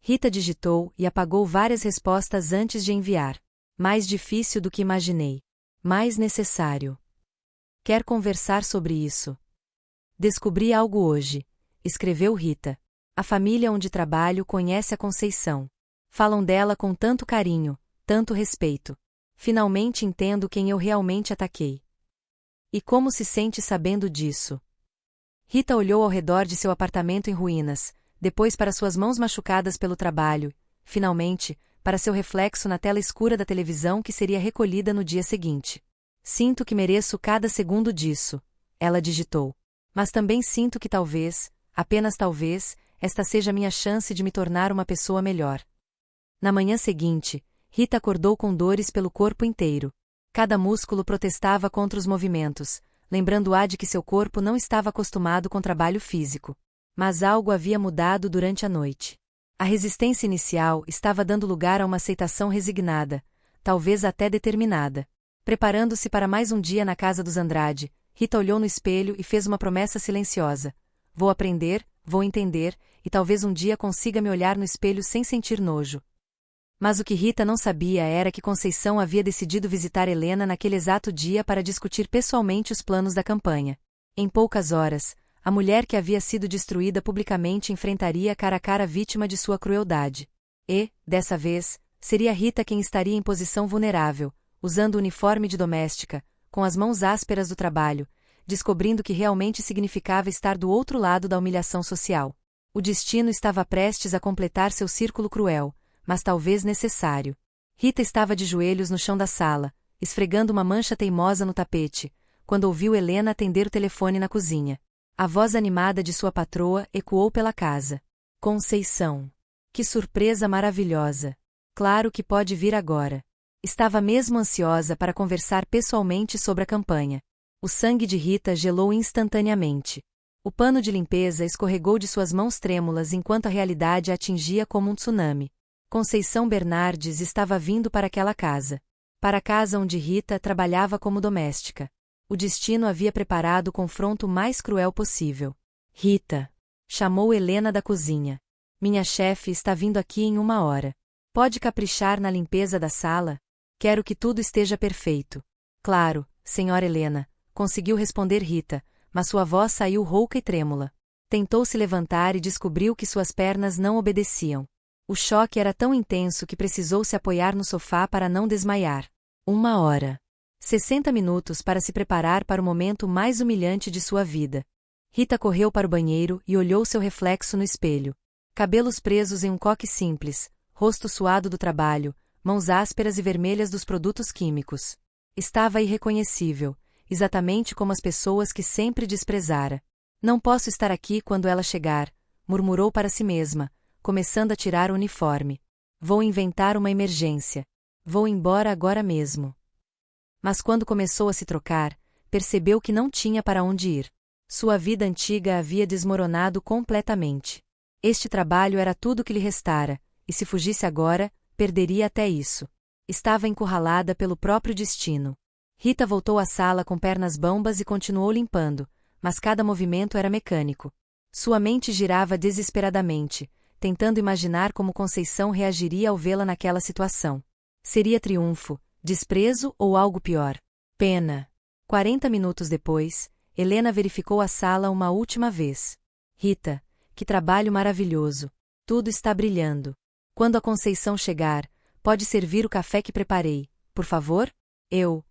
Rita digitou e apagou várias respostas antes de enviar. Mais difícil do que imaginei. Mais necessário. Quer conversar sobre isso? Descobri algo hoje, escreveu Rita. A família onde trabalho conhece a Conceição. Falam dela com tanto carinho, tanto respeito. Finalmente entendo quem eu realmente ataquei. E como se sente sabendo disso? Rita olhou ao redor de seu apartamento em ruínas, depois para suas mãos machucadas pelo trabalho, finalmente, para seu reflexo na tela escura da televisão que seria recolhida no dia seguinte. Sinto que mereço cada segundo disso, ela digitou. Mas também sinto que talvez, apenas talvez, esta seja minha chance de me tornar uma pessoa melhor. Na manhã seguinte, Rita acordou com dores pelo corpo inteiro. Cada músculo protestava contra os movimentos, lembrando-a de que seu corpo não estava acostumado com trabalho físico. Mas algo havia mudado durante a noite. A resistência inicial estava dando lugar a uma aceitação resignada, talvez até determinada. Preparando-se para mais um dia na casa dos Andrade, Rita olhou no espelho e fez uma promessa silenciosa. Vou aprender, vou entender, e talvez um dia consiga me olhar no espelho sem sentir nojo. Mas o que Rita não sabia era que Conceição havia decidido visitar Helena naquele exato dia para discutir pessoalmente os planos da campanha. Em poucas horas, a mulher que havia sido destruída publicamente enfrentaria cara a cara a vítima de sua crueldade. E, dessa vez, seria Rita quem estaria em posição vulnerável, usando o uniforme de doméstica, com as mãos ásperas do trabalho, descobrindo que realmente significava estar do outro lado da humilhação social. O destino estava prestes a completar seu círculo cruel, mas talvez necessário. Rita estava de joelhos no chão da sala, esfregando uma mancha teimosa no tapete, quando ouviu Helena atender o telefone na cozinha. A voz animada de sua patroa ecoou pela casa. Conceição. Que surpresa maravilhosa. Claro que pode vir agora. Estava mesmo ansiosa para conversar pessoalmente sobre a campanha. O sangue de Rita gelou instantaneamente. O pano de limpeza escorregou de suas mãos trêmulas enquanto a realidade a atingia como um tsunami. Conceição Bernardes estava vindo para aquela casa. Para a casa onde Rita trabalhava como doméstica. O destino havia preparado o confronto mais cruel possível. Rita. Chamou Helena da cozinha. Minha chefe está vindo aqui em 1 hora. Pode caprichar na limpeza da sala? Quero que tudo esteja perfeito. Claro, senhora Helena, conseguiu responder Rita, mas sua voz saiu rouca e trêmula. Tentou se levantar e descobriu que suas pernas não obedeciam. O choque era tão intenso que precisou se apoiar no sofá para não desmaiar. 1 hora. 60 minutos para se preparar para o momento mais humilhante de sua vida. Rita correu para o banheiro e olhou seu reflexo no espelho. Cabelos presos em um coque simples, rosto suado do trabalho, mãos ásperas e vermelhas dos produtos químicos. Estava irreconhecível, exatamente como as pessoas que sempre desprezara. Não posso estar aqui quando ela chegar, murmurou para si mesma, começando a tirar o uniforme. Vou inventar uma emergência. Vou embora agora mesmo. Mas quando começou a se trocar, percebeu que não tinha para onde ir. Sua vida antiga havia desmoronado completamente. Este trabalho era tudo que lhe restara, e se fugisse agora, perderia até isso. Estava encurralada pelo próprio destino. Rita voltou à sala com pernas bambas e continuou limpando, mas cada movimento era mecânico. Sua mente girava desesperadamente, tentando imaginar como Conceição reagiria ao vê-la naquela situação. Seria triunfo, desprezo ou algo pior? Pena. 40 minutos depois, Helena verificou a sala uma última vez. Rita, que trabalho maravilhoso. Tudo está brilhando. Quando a Conceição chegar, pode servir o café que preparei, por favor? Eu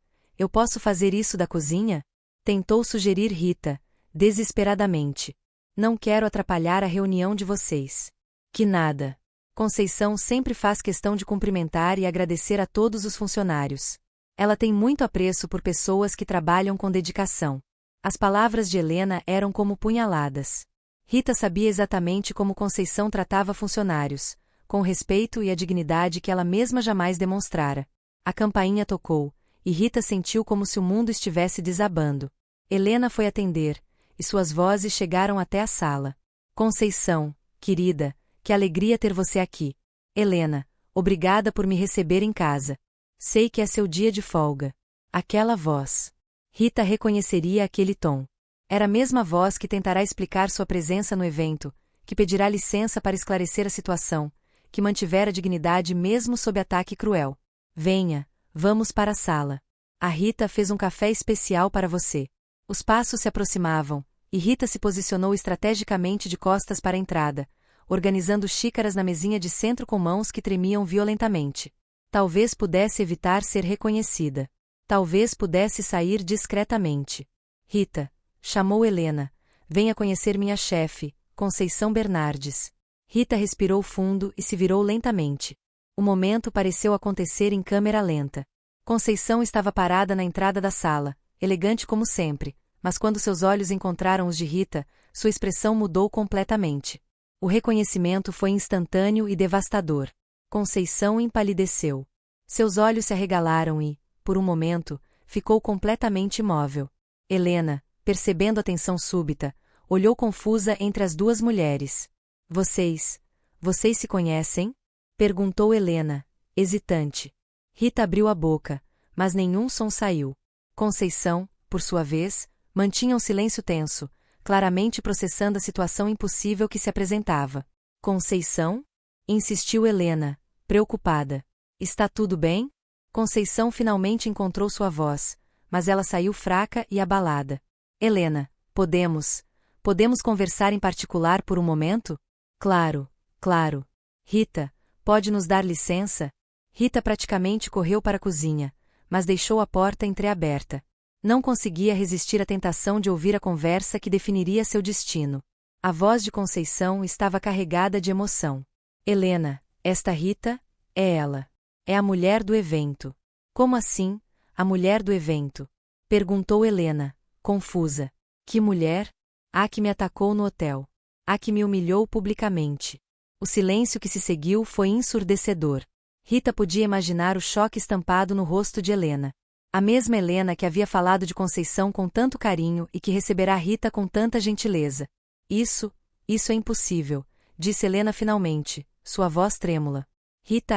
posso fazer isso da cozinha? Tentou sugerir Rita, desesperadamente. Não quero atrapalhar a reunião de vocês. Que nada. Conceição sempre faz questão de cumprimentar e agradecer a todos os funcionários. Ela tem muito apreço por pessoas que trabalham com dedicação. As palavras de Helena eram como punhaladas. Rita sabia exatamente como Conceição tratava funcionários, com o respeito e a dignidade que ela mesma jamais demonstrara. A campainha tocou, e Rita sentiu como se o mundo estivesse desabando. Helena foi atender, e suas vozes chegaram até a sala. Conceição, querida, que alegria ter você aqui. Helena, obrigada por me receber em casa. Sei que é seu dia de folga. Aquela voz. Rita reconheceria aquele tom. Era a mesma voz que tentará explicar sua presença no evento, que pedirá licença para esclarecer a situação, que mantivera a dignidade mesmo sob ataque cruel. Venha, vamos para a sala. A Rita fez um café especial para você. Os passos se aproximavam, e Rita se posicionou estrategicamente de costas para a entrada, organizando xícaras na mesinha de centro com mãos que tremiam violentamente. Talvez pudesse evitar ser reconhecida. Talvez pudesse sair discretamente. Rita, chamou Helena, venha conhecer minha chefe, Conceição Bernardes. Rita respirou fundo e se virou lentamente. O momento pareceu acontecer em câmera lenta. Conceição estava parada na entrada da sala, elegante como sempre, mas quando seus olhos encontraram os de Rita, sua expressão mudou completamente. O reconhecimento foi instantâneo e devastador. Conceição empalideceu. Seus olhos se arregalaram e, por um momento, ficou completamente imóvel. Helena, percebendo a tensão súbita, olhou confusa entre as duas mulheres. Vocês se conhecem? Perguntou Helena, hesitante. Rita abriu a boca, mas nenhum som saiu. Conceição, por sua vez, mantinha um silêncio tenso, claramente processando a situação impossível que se apresentava. Conceição? Insistiu Helena, preocupada. Está tudo bem? Conceição finalmente encontrou sua voz, mas ela saiu fraca e abalada. Helena, podemos conversar em particular por um momento? Claro, claro. Rita, pode nos dar licença? Rita praticamente correu para a cozinha, mas deixou a porta entreaberta. Não conseguia resistir à tentação de ouvir a conversa que definiria seu destino. A voz de Conceição estava carregada de emoção. Helena, esta Rita, é ela. É a mulher do evento. Como assim, a mulher do evento? Perguntou Helena, confusa. Que mulher? A que me atacou no hotel. A que me humilhou publicamente. O silêncio que se seguiu foi ensurdecedor. Rita podia imaginar o choque estampado no rosto de Helena. A mesma Helena que havia falado de Conceição com tanto carinho e que receberá Rita com tanta gentileza. Isso é impossível, disse Helena finalmente, sua voz trêmula. Rita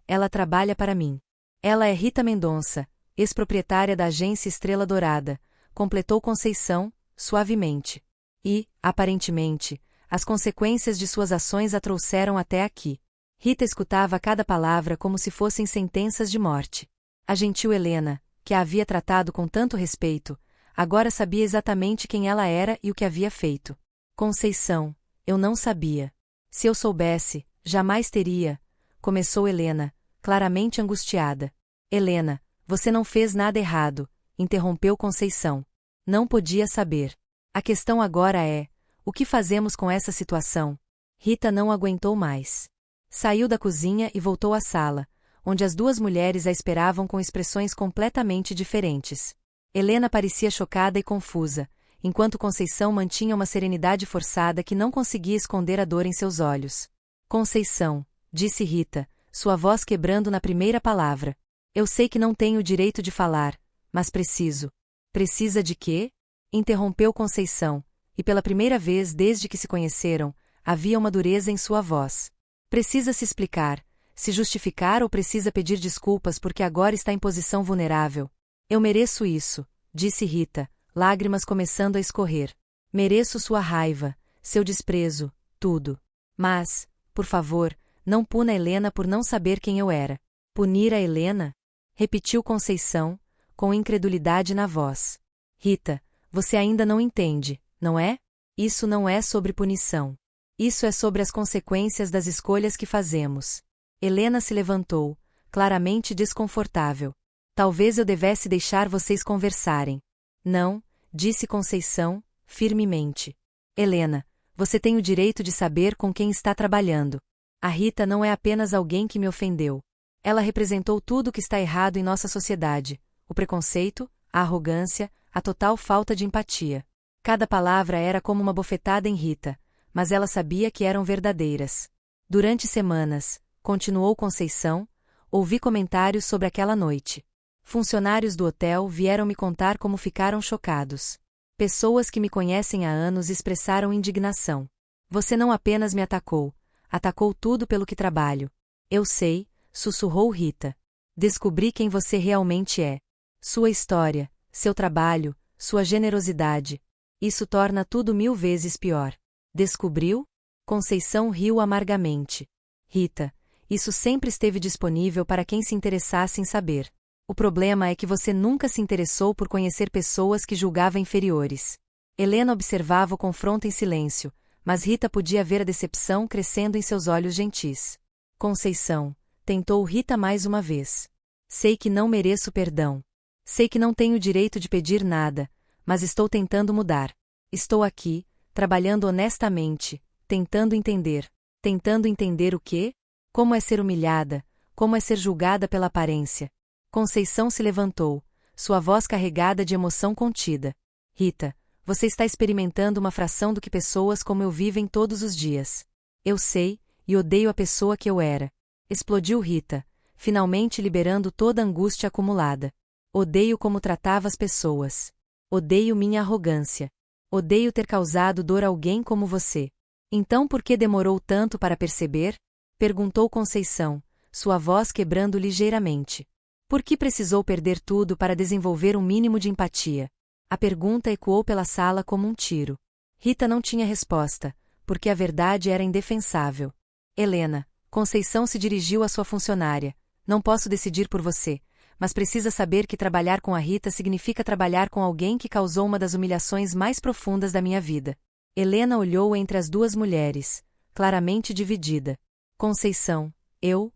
ela trabalha para mim. Ela é Rita Mendonça, ex-proprietária da agência Estrela Dourada, completou Conceição, suavemente. E, aparentemente, as consequências de suas ações a trouxeram até aqui. Rita escutava cada palavra como se fossem sentenças de morte. A gentil Helena, que a havia tratado com tanto respeito, agora sabia exatamente quem ela era e o que havia feito. Conceição, eu não sabia. Se eu soubesse, jamais teria, começou Helena, claramente angustiada. Helena, você não fez nada errado, interrompeu Conceição. Não podia saber. A questão agora é, o que fazemos com essa situação? Rita não aguentou mais. Saiu da cozinha e voltou à sala, onde as duas mulheres a esperavam com expressões completamente diferentes. Helena parecia chocada e confusa, enquanto Conceição mantinha uma serenidade forçada que não conseguia esconder a dor em seus olhos. Conceição, disse Rita, sua voz quebrando na primeira palavra. Eu sei que não tenho o direito de falar, mas preciso. Precisa de quê? Interrompeu Conceição, e pela primeira vez desde que se conheceram, havia uma dureza em sua voz. Precisa se explicar, se justificar ou precisa pedir desculpas porque agora está em posição vulnerável. Eu mereço isso, disse Rita, lágrimas começando a escorrer. Mereço sua raiva, seu desprezo, tudo. Mas, por favor, não puna Helena por não saber quem eu era. Punir a Helena? Repetiu Conceição, com incredulidade na voz. Rita, você ainda não entende, não é? Isso não é sobre punição. Isso é sobre as consequências das escolhas que fazemos. Helena se levantou, claramente desconfortável. Talvez eu devesse deixar vocês conversarem. Não, disse Conceição, firmemente. Helena, você tem o direito de saber com quem está trabalhando. A Rita não é apenas alguém que me ofendeu. Ela representou tudo o que está errado em nossa sociedade: o preconceito, a arrogância, a total falta de empatia. Cada palavra era como uma bofetada em Rita, mas ela sabia que eram verdadeiras. Durante semanas, continuou Conceição, ouvi comentários sobre aquela noite. Funcionários do hotel vieram me contar como ficaram chocados. Pessoas que me conhecem há anos expressaram indignação. Você não apenas me atacou, atacou tudo pelo que trabalho. Eu sei, sussurrou Rita. Descobri quem você realmente é. Sua história, seu trabalho, sua generosidade. Isso torna tudo 1000 vezes pior. Descobriu? Conceição riu amargamente. Rita, isso sempre esteve disponível para quem se interessasse em saber. O problema é que você nunca se interessou por conhecer pessoas que julgava inferiores. Helena observava o confronto em silêncio, mas Rita podia ver a decepção crescendo em seus olhos gentis. Conceição, tentou Rita mais uma vez. Sei que não mereço perdão. Sei que não tenho direito de pedir nada, mas estou tentando mudar. Estou aqui, trabalhando honestamente, tentando entender. Tentando entender o quê? Como é ser humilhada, como é ser julgada pela aparência. Conceição se levantou, sua voz carregada de emoção contida. Rita, você está experimentando uma fração do que pessoas como eu vivem todos os dias. Eu sei, e odeio a pessoa que eu era. Explodiu Rita, finalmente liberando toda a angústia acumulada. Odeio como tratava as pessoas. Odeio minha arrogância. Odeio ter causado dor a alguém como você. Então por que demorou tanto para perceber? Perguntou Conceição, sua voz quebrando ligeiramente. Por que precisou perder tudo para desenvolver um mínimo de empatia? A pergunta ecoou pela sala como um tiro. Rita não tinha resposta, porque a verdade era indefensável. Helena, Conceição se dirigiu à sua funcionária. Não posso decidir por você, mas precisa saber que trabalhar com a Rita significa trabalhar com alguém que causou uma das humilhações mais profundas da minha vida. Helena olhou entre as duas mulheres, claramente dividida. Conceição, eu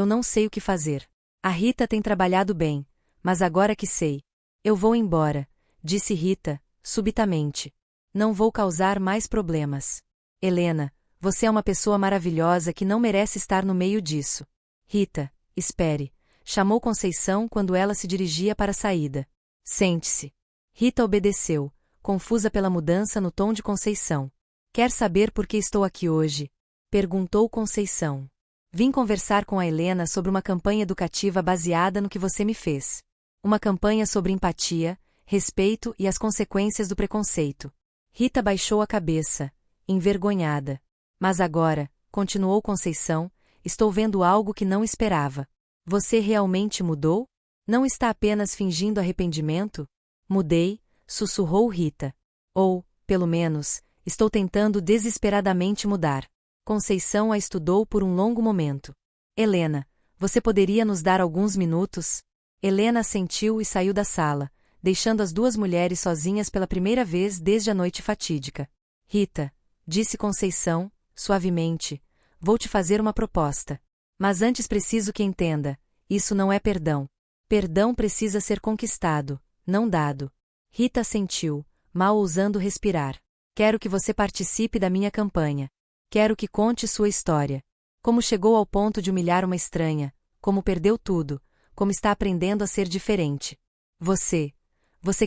não sei o que fazer. A Rita tem trabalhado bem, mas agora que sei. Eu vou embora, disse Rita, subitamente. Não vou causar mais problemas. Helena, você é uma pessoa maravilhosa que não merece estar no meio disso. Rita, espere, chamou Conceição quando ela se dirigia para a saída. Sente-se. Rita obedeceu, confusa pela mudança no tom de Conceição. Quer saber por que estou aqui hoje? Perguntou Conceição. Vim conversar com a Helena sobre uma campanha educativa baseada no que você me fez. Uma campanha sobre empatia, respeito e as consequências do preconceito. Rita baixou a cabeça, envergonhada. Mas agora, continuou Conceição, estou vendo algo que não esperava. Você realmente mudou? Não está apenas fingindo arrependimento? Mudei, sussurrou Rita. Ou, pelo menos, estou tentando desesperadamente mudar. Conceição a estudou por um longo momento. Helena, você poderia nos dar alguns minutos? Helena assentiu e saiu da sala, deixando as duas mulheres sozinhas pela primeira vez desde a noite fatídica. Rita, disse Conceição, suavemente, vou te fazer uma proposta. Mas antes preciso que entenda, isso não é perdão. Perdão precisa ser conquistado, não dado. Rita assentiu, mal ousando respirar. Quero que você participe da minha campanha. Quero que conte sua história. Como chegou ao ponto de humilhar uma estranha, como perdeu tudo, como está aprendendo a ser diferente. Você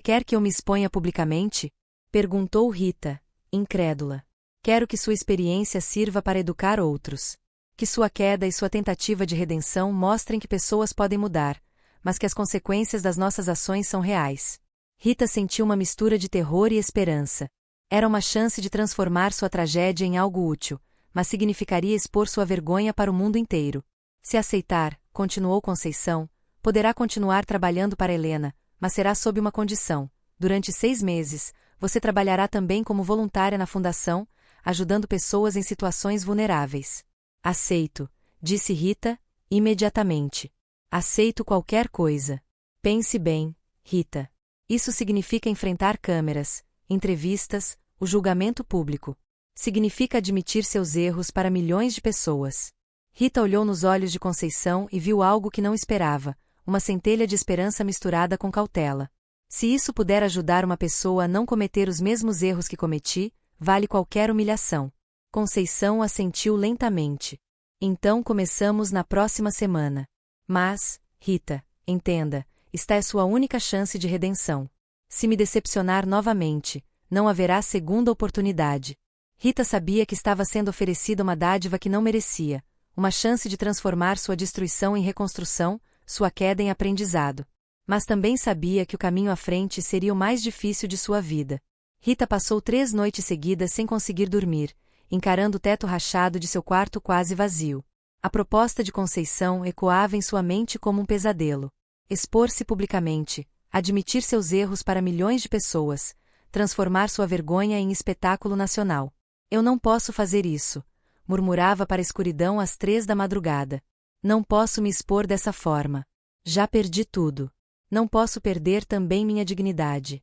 quer que eu me exponha publicamente? Perguntou Rita, incrédula. Quero que sua experiência sirva para educar outros. Que sua queda e sua tentativa de redenção mostrem que pessoas podem mudar, mas que as consequências das nossas ações são reais. Rita sentiu uma mistura de terror e esperança. Era uma chance de transformar sua tragédia em algo útil, mas significaria expor sua vergonha para o mundo inteiro. Se aceitar, continuou Conceição, poderá continuar trabalhando para Helena, mas será sob uma condição. Durante 6 meses, você trabalhará também como voluntária na fundação, ajudando pessoas em situações vulneráveis. Aceito, disse Rita, imediatamente. Aceito qualquer coisa. Pense bem, Rita. Isso significa enfrentar câmeras, entrevistas, o julgamento público. Significa admitir seus erros para milhões de pessoas. Rita olhou nos olhos de Conceição e viu algo que não esperava, uma centelha de esperança misturada com cautela. Se isso puder ajudar uma pessoa a não cometer os mesmos erros que cometi, vale qualquer humilhação. Conceição assentiu lentamente. Então começamos na próxima semana. Mas, Rita, entenda, esta é sua única chance de redenção. Se me decepcionar novamente, não haverá segunda oportunidade. Rita sabia que estava sendo oferecida uma dádiva que não merecia, uma chance de transformar sua destruição em reconstrução, sua queda em aprendizado. Mas também sabia que o caminho à frente seria o mais difícil de sua vida. Rita passou 3 noites seguidas sem conseguir dormir, encarando o teto rachado de seu quarto quase vazio. A proposta de Conceição ecoava em sua mente como um pesadelo. Expor-se publicamente, admitir seus erros para milhões de pessoas, transformar sua vergonha em espetáculo nacional. Eu não posso fazer isso, murmurava para a escuridão às 3 da madrugada. Não posso me expor dessa forma. Já perdi tudo. Não posso perder também minha dignidade.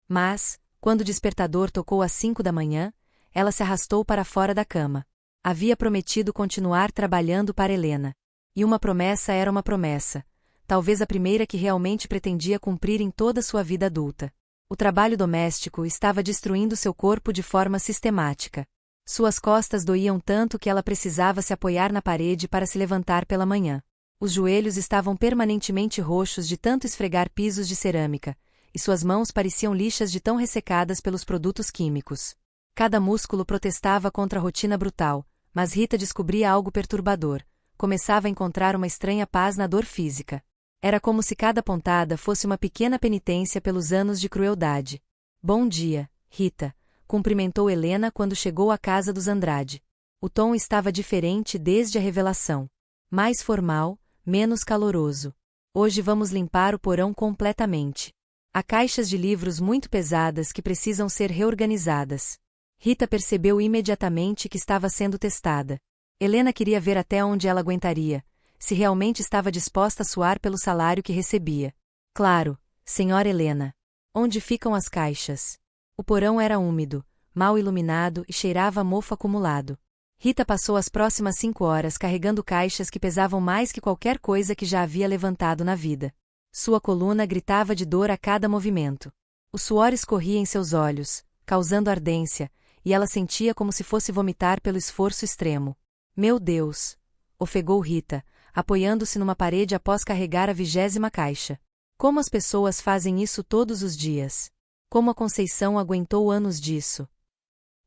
Mas, quando o despertador tocou às 5 da manhã, ela se arrastou para fora da cama. Havia prometido continuar trabalhando para Helena. E uma promessa era uma promessa, talvez a primeira que realmente pretendia cumprir em toda sua vida adulta. O trabalho doméstico estava destruindo seu corpo de forma sistemática. Suas costas doíam tanto que ela precisava se apoiar na parede para se levantar pela manhã. Os joelhos estavam permanentemente roxos de tanto esfregar pisos de cerâmica, e suas mãos pareciam lixas de tão ressecadas pelos produtos químicos. Cada músculo protestava contra a rotina brutal, mas Rita descobria algo perturbador. Começava a encontrar uma estranha paz na dor física. Era como se cada pontada fosse uma pequena penitência pelos anos de crueldade. Bom dia, Rita, cumprimentou Helena quando chegou à casa dos Andrade. O tom estava diferente desde a revelação. Mais formal, menos caloroso. Hoje vamos limpar o porão completamente. Há caixas de livros muito pesadas que precisam ser reorganizadas. Rita percebeu imediatamente que estava sendo testada. Helena queria ver até onde ela aguentaria, se realmente estava disposta a suar pelo salário que recebia. Claro, senhora Helena. Onde ficam as caixas? O porão era úmido, mal iluminado e cheirava a mofo acumulado. Rita passou as próximas 5 horas carregando caixas que pesavam mais que qualquer coisa que já havia levantado na vida. Sua coluna gritava de dor a cada movimento. O suor escorria em seus olhos, causando ardência, e ela sentia como se fosse vomitar pelo esforço extremo. Meu Deus! Ofegou Rita, apoiando-se numa parede após carregar a 20ª caixa. Como as pessoas fazem isso todos os dias? Como a Conceição aguentou anos disso?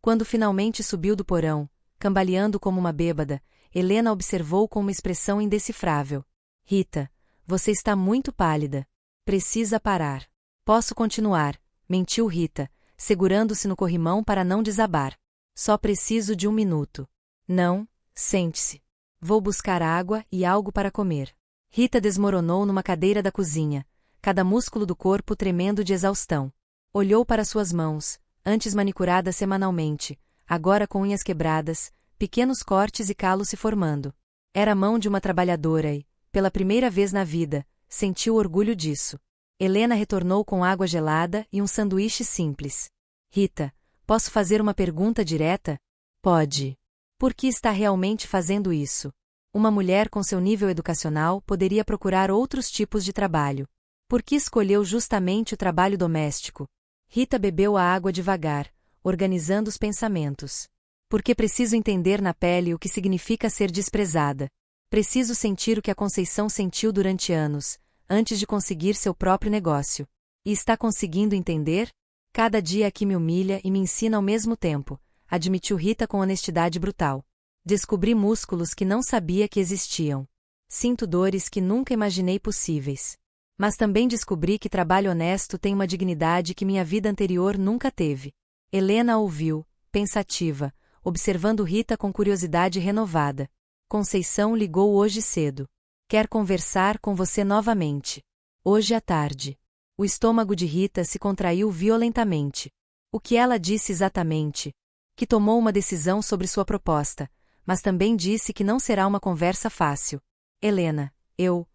Quando finalmente subiu do porão, cambaleando como uma bêbada, Helena observou com uma expressão indecifrável. Rita, você está muito pálida. Precisa parar. Posso continuar, mentiu Rita, segurando-se no corrimão para não desabar. Só preciso de 1 minuto. Não, sente-se. Vou buscar água e algo para comer. Rita desmoronou numa cadeira da cozinha, cada músculo do corpo tremendo de exaustão. Olhou para suas mãos, antes manicuradas semanalmente, agora com unhas quebradas, pequenos cortes e calos se formando. Era a mão de uma trabalhadora e, pela primeira vez na vida, sentiu orgulho disso. Helena retornou com água gelada e um sanduíche simples. Rita, posso fazer uma pergunta direta? Pode. Por que está realmente fazendo isso? Uma mulher com seu nível educacional poderia procurar outros tipos de trabalho. Por que escolheu justamente o trabalho doméstico? Rita bebeu a água devagar, organizando os pensamentos. Porque preciso entender na pele o que significa ser desprezada. Preciso sentir o que a Conceição sentiu durante anos, antes de conseguir seu próprio negócio. E está conseguindo entender? Cada dia aqui me humilha e me ensina ao mesmo tempo, admitiu Rita com honestidade brutal. Descobri músculos que não sabia que existiam. Sinto dores que nunca imaginei possíveis. Mas também descobri que trabalho honesto tem uma dignidade que minha vida anterior nunca teve. Helena ouviu, pensativa, observando Rita com curiosidade renovada. Conceição ligou hoje cedo. Quer conversar com você novamente. Hoje à tarde. O estômago de Rita se contraiu violentamente. O que ela disse exatamente? Que tomou uma decisão sobre sua proposta, mas também disse que não será uma conversa fácil. Helena, eu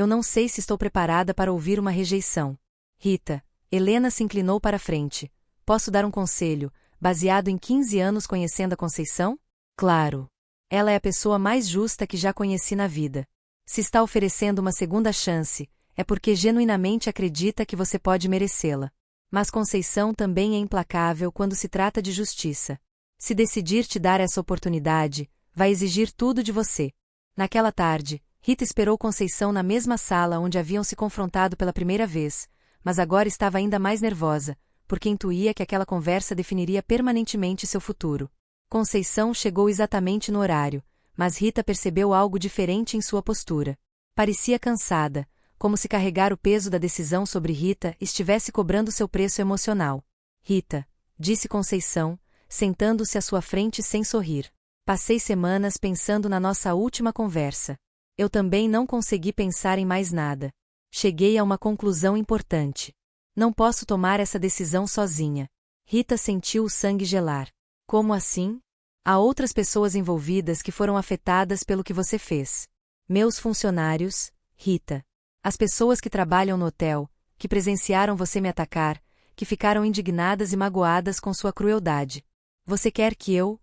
não sei se estou preparada para ouvir uma rejeição. Rita, Helena se inclinou para a frente. Posso dar um conselho, baseado em 15 anos conhecendo a Conceição? Claro. Ela é a pessoa mais justa que já conheci na vida. Se está oferecendo uma segunda chance, é porque genuinamente acredita que você pode merecê-la. Mas Conceição também é implacável quando se trata de justiça. Se decidir te dar essa oportunidade, vai exigir tudo de você. Naquela tarde, Rita esperou Conceição na mesma sala onde haviam se confrontado pela primeira vez, mas agora estava ainda mais nervosa, porque intuía que aquela conversa definiria permanentemente seu futuro. Conceição chegou exatamente no horário, mas Rita percebeu algo diferente em sua postura. Parecia cansada, como se carregar o peso da decisão sobre Rita estivesse cobrando seu preço emocional. Rita, disse Conceição, sentando-se à sua frente sem sorrir. Passei semanas pensando na nossa última conversa. Eu também não consegui pensar em mais nada. Cheguei a uma conclusão importante. Não posso tomar essa decisão sozinha. Rita sentiu o sangue gelar. Como assim? Há outras pessoas envolvidas que foram afetadas pelo que você fez. Meus funcionários, Rita. As pessoas que trabalham no hotel, que presenciaram você me atacar, que ficaram indignadas e magoadas com sua crueldade. Você quer que eu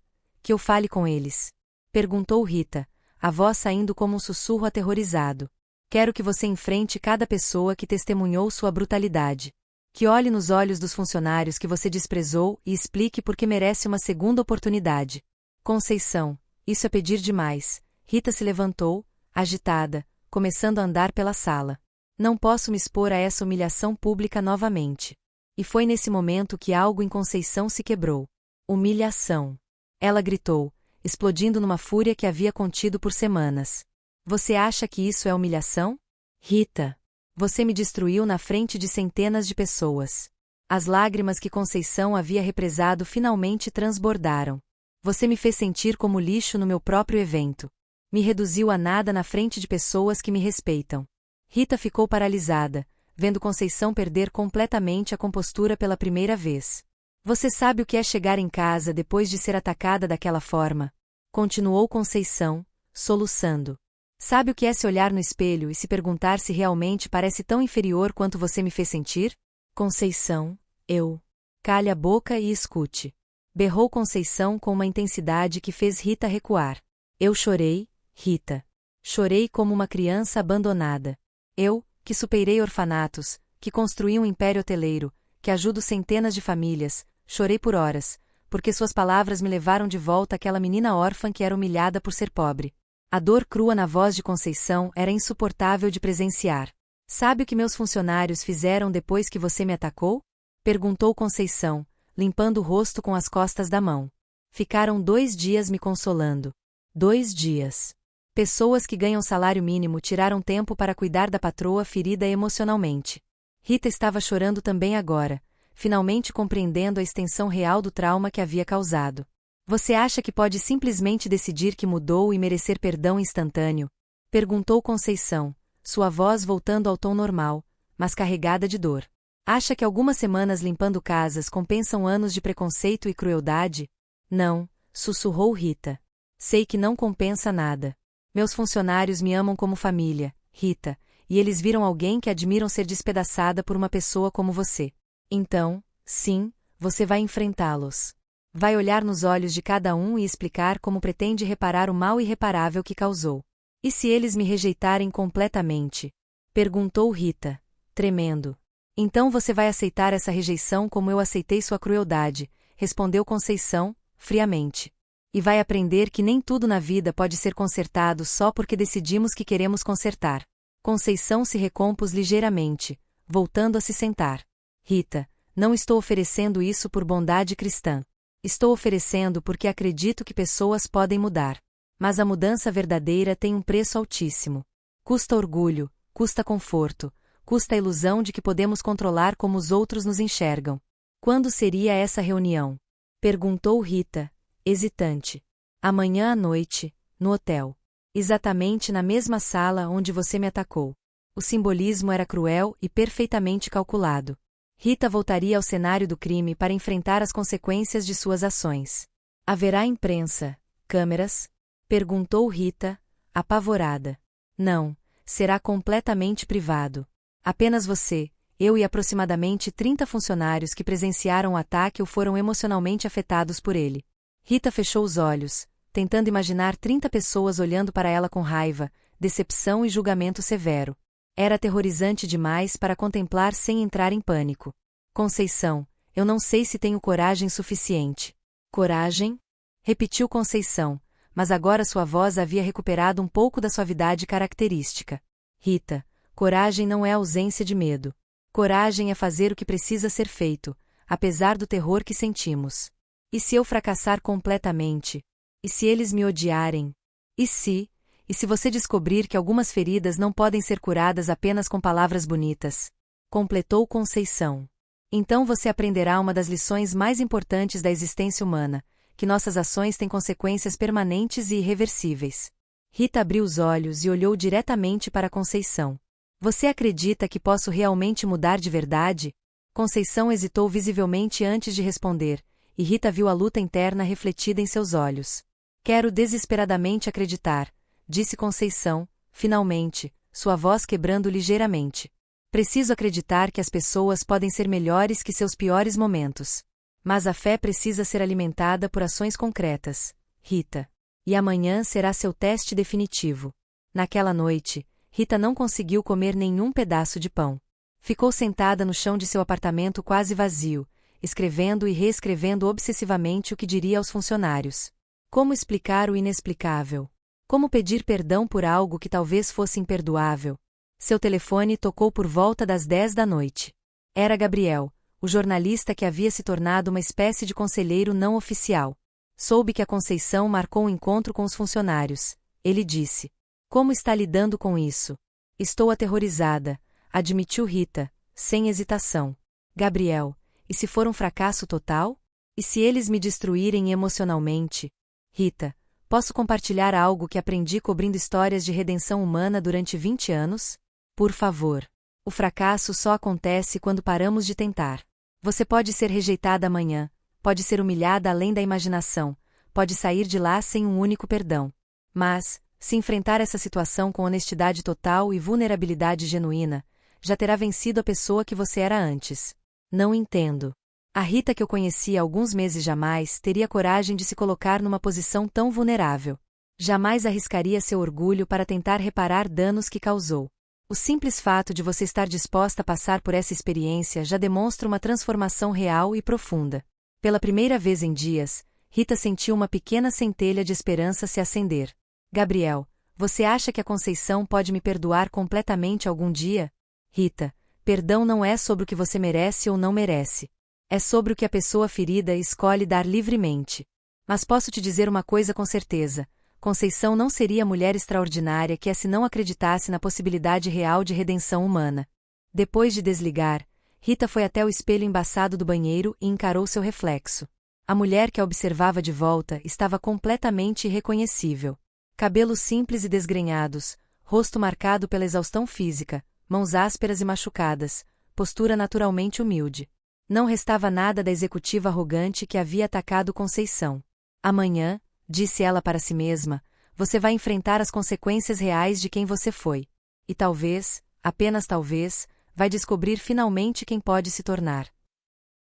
fale com eles? Perguntou Rita, a voz saindo como um sussurro aterrorizado. Quero que você enfrente cada pessoa que testemunhou sua brutalidade. Que olhe nos olhos dos funcionários que você desprezou e explique por que merece uma segunda oportunidade. Conceição, isso é pedir demais. Rita se levantou, agitada, começando a andar pela sala. Não posso me expor a essa humilhação pública novamente. E foi nesse momento que algo em Conceição se quebrou. Humilhação. Ela gritou, explodindo numa fúria que havia contido por semanas. Você acha que isso é humilhação? Rita, você me destruiu na frente de centenas de pessoas. As lágrimas que Conceição havia represado finalmente transbordaram. Você me fez sentir como lixo no meu próprio evento. Me reduziu a nada na frente de pessoas que me respeitam. Rita ficou paralisada, vendo Conceição perder completamente a compostura pela primeira vez. Você sabe o que é chegar em casa depois de ser atacada daquela forma? Continuou Conceição, soluçando. Sabe o que é se olhar no espelho e se perguntar se realmente parece tão inferior quanto você me fez sentir? Conceição, Cale a boca e escute. Berrou Conceição com uma intensidade que fez Rita recuar. Eu chorei, Rita. Chorei como uma criança abandonada. Eu, que superei orfanatos, que construí um império hoteleiro, que ajudo centenas de famílias, chorei por horas, porque suas palavras me levaram de volta àquela menina órfã que era humilhada por ser pobre. A dor crua na voz de Conceição era insuportável de presenciar. Sabe o que meus funcionários fizeram depois que você me atacou? Perguntou Conceição, limpando o rosto com as costas da mão. Ficaram 2 dias me consolando. 2 dias. Pessoas que ganham salário mínimo tiraram tempo para cuidar da patroa ferida emocionalmente. Rita estava chorando também agora, finalmente compreendendo a extensão real do trauma que havia causado. Você acha que pode simplesmente decidir que mudou e merecer perdão instantâneo? Perguntou Conceição, sua voz voltando ao tom normal, mas carregada de dor. Acha que algumas semanas limpando casas compensam anos de preconceito e crueldade? Não, sussurrou Rita. Sei que não compensa nada. Meus funcionários me amam como família, Rita, e eles viram alguém que admiram ser despedaçada por uma pessoa como você. Então, sim, você vai enfrentá-los. Vai olhar nos olhos de cada um e explicar como pretende reparar o mal irreparável que causou. E se eles me rejeitarem completamente? Perguntou Rita, tremendo. Então você vai aceitar essa rejeição como eu aceitei sua crueldade, respondeu Conceição, friamente. E vai aprender que nem tudo na vida pode ser consertado só porque decidimos que queremos consertar. Conceição se recompôs ligeiramente, voltando a se sentar. Rita, não estou oferecendo isso por bondade cristã. Estou oferecendo porque acredito que pessoas podem mudar. Mas a mudança verdadeira tem um preço altíssimo. Custa orgulho, custa conforto, custa a ilusão de que podemos controlar como os outros nos enxergam. Quando seria essa reunião? Perguntou Rita, hesitante. Amanhã à noite, no hotel. Exatamente na mesma sala onde você me atacou. O simbolismo era cruel e perfeitamente calculado. Rita voltaria ao cenário do crime para enfrentar as consequências de suas ações. Haverá imprensa, câmeras? Perguntou Rita, apavorada. Não, será completamente privado. Apenas você, eu e aproximadamente 30 funcionários que presenciaram o ataque ou foram emocionalmente afetados por ele. Rita fechou os olhos, tentando imaginar 30 pessoas olhando para ela com raiva, decepção e julgamento severo. Era aterrorizante demais para contemplar sem entrar em pânico. Conceição, eu não sei se tenho coragem suficiente. Coragem? Repetiu Conceição, mas agora sua voz havia recuperado um pouco da suavidade característica. Rita, coragem não é ausência de medo. Coragem é fazer o que precisa ser feito, apesar do terror que sentimos. E se eu fracassar completamente? E se eles me odiarem? E se você descobrir que algumas feridas não podem ser curadas apenas com palavras bonitas? Completou Conceição. Então você aprenderá uma das lições mais importantes da existência humana, que nossas ações têm consequências permanentes e irreversíveis. Rita abriu os olhos e olhou diretamente para Conceição. Você acredita que posso realmente mudar de verdade? Conceição hesitou visivelmente antes de responder, e Rita viu a luta interna refletida em seus olhos. Quero desesperadamente acreditar, disse Conceição, finalmente, sua voz quebrando ligeiramente. Preciso acreditar que as pessoas podem ser melhores que seus piores momentos. Mas a fé precisa ser alimentada por ações concretas, Rita. E amanhã será seu teste definitivo. Naquela noite, Rita não conseguiu comer nenhum pedaço de pão. Ficou sentada no chão de seu apartamento quase vazio, escrevendo e reescrevendo obsessivamente o que diria aos funcionários. Como explicar o inexplicável? Como pedir perdão por algo que talvez fosse imperdoável? Seu telefone tocou por volta das 10 da noite. Era Gabriel, o jornalista que havia se tornado uma espécie de conselheiro não oficial. Soube que a Conceição marcou um encontro com os funcionários. Ele disse: Como está lidando com isso? Estou aterrorizada, admitiu Rita, sem hesitação. Gabriel, e se for um fracasso total? E se eles me destruírem emocionalmente? Rita, posso compartilhar algo que aprendi cobrindo histórias de redenção humana durante 20 anos? Por favor. O fracasso só acontece quando paramos de tentar. Você pode ser rejeitada amanhã, pode ser humilhada além da imaginação, pode sair de lá sem um único perdão. Mas, se enfrentar essa situação com honestidade total e vulnerabilidade genuína, já terá vencido a pessoa que você era antes. Não entendo. A Rita que eu conhecia há alguns meses jamais teria coragem de se colocar numa posição tão vulnerável. Jamais arriscaria seu orgulho para tentar reparar danos que causou. O simples fato de você estar disposta a passar por essa experiência já demonstra uma transformação real e profunda. Pela primeira vez em dias, Rita sentiu uma pequena centelha de esperança se acender. Gabriel, você acha que a Conceição pode me perdoar completamente algum dia? Rita, perdão não é sobre o que você merece ou não merece. É sobre o que a pessoa ferida escolhe dar livremente. Mas posso te dizer uma coisa com certeza. Conceição não seria a mulher extraordinária que se não acreditasse na possibilidade real de redenção humana. Depois de desligar, Rita foi até o espelho embaçado do banheiro e encarou seu reflexo. A mulher que a observava de volta estava completamente irreconhecível. Cabelos simples e desgrenhados, rosto marcado pela exaustão física, mãos ásperas e machucadas, postura naturalmente humilde. Não restava nada da executiva arrogante que havia atacado Conceição. Amanhã, disse ela para si mesma, você vai enfrentar as consequências reais de quem você foi. E talvez, apenas talvez, vai descobrir finalmente quem pode se tornar.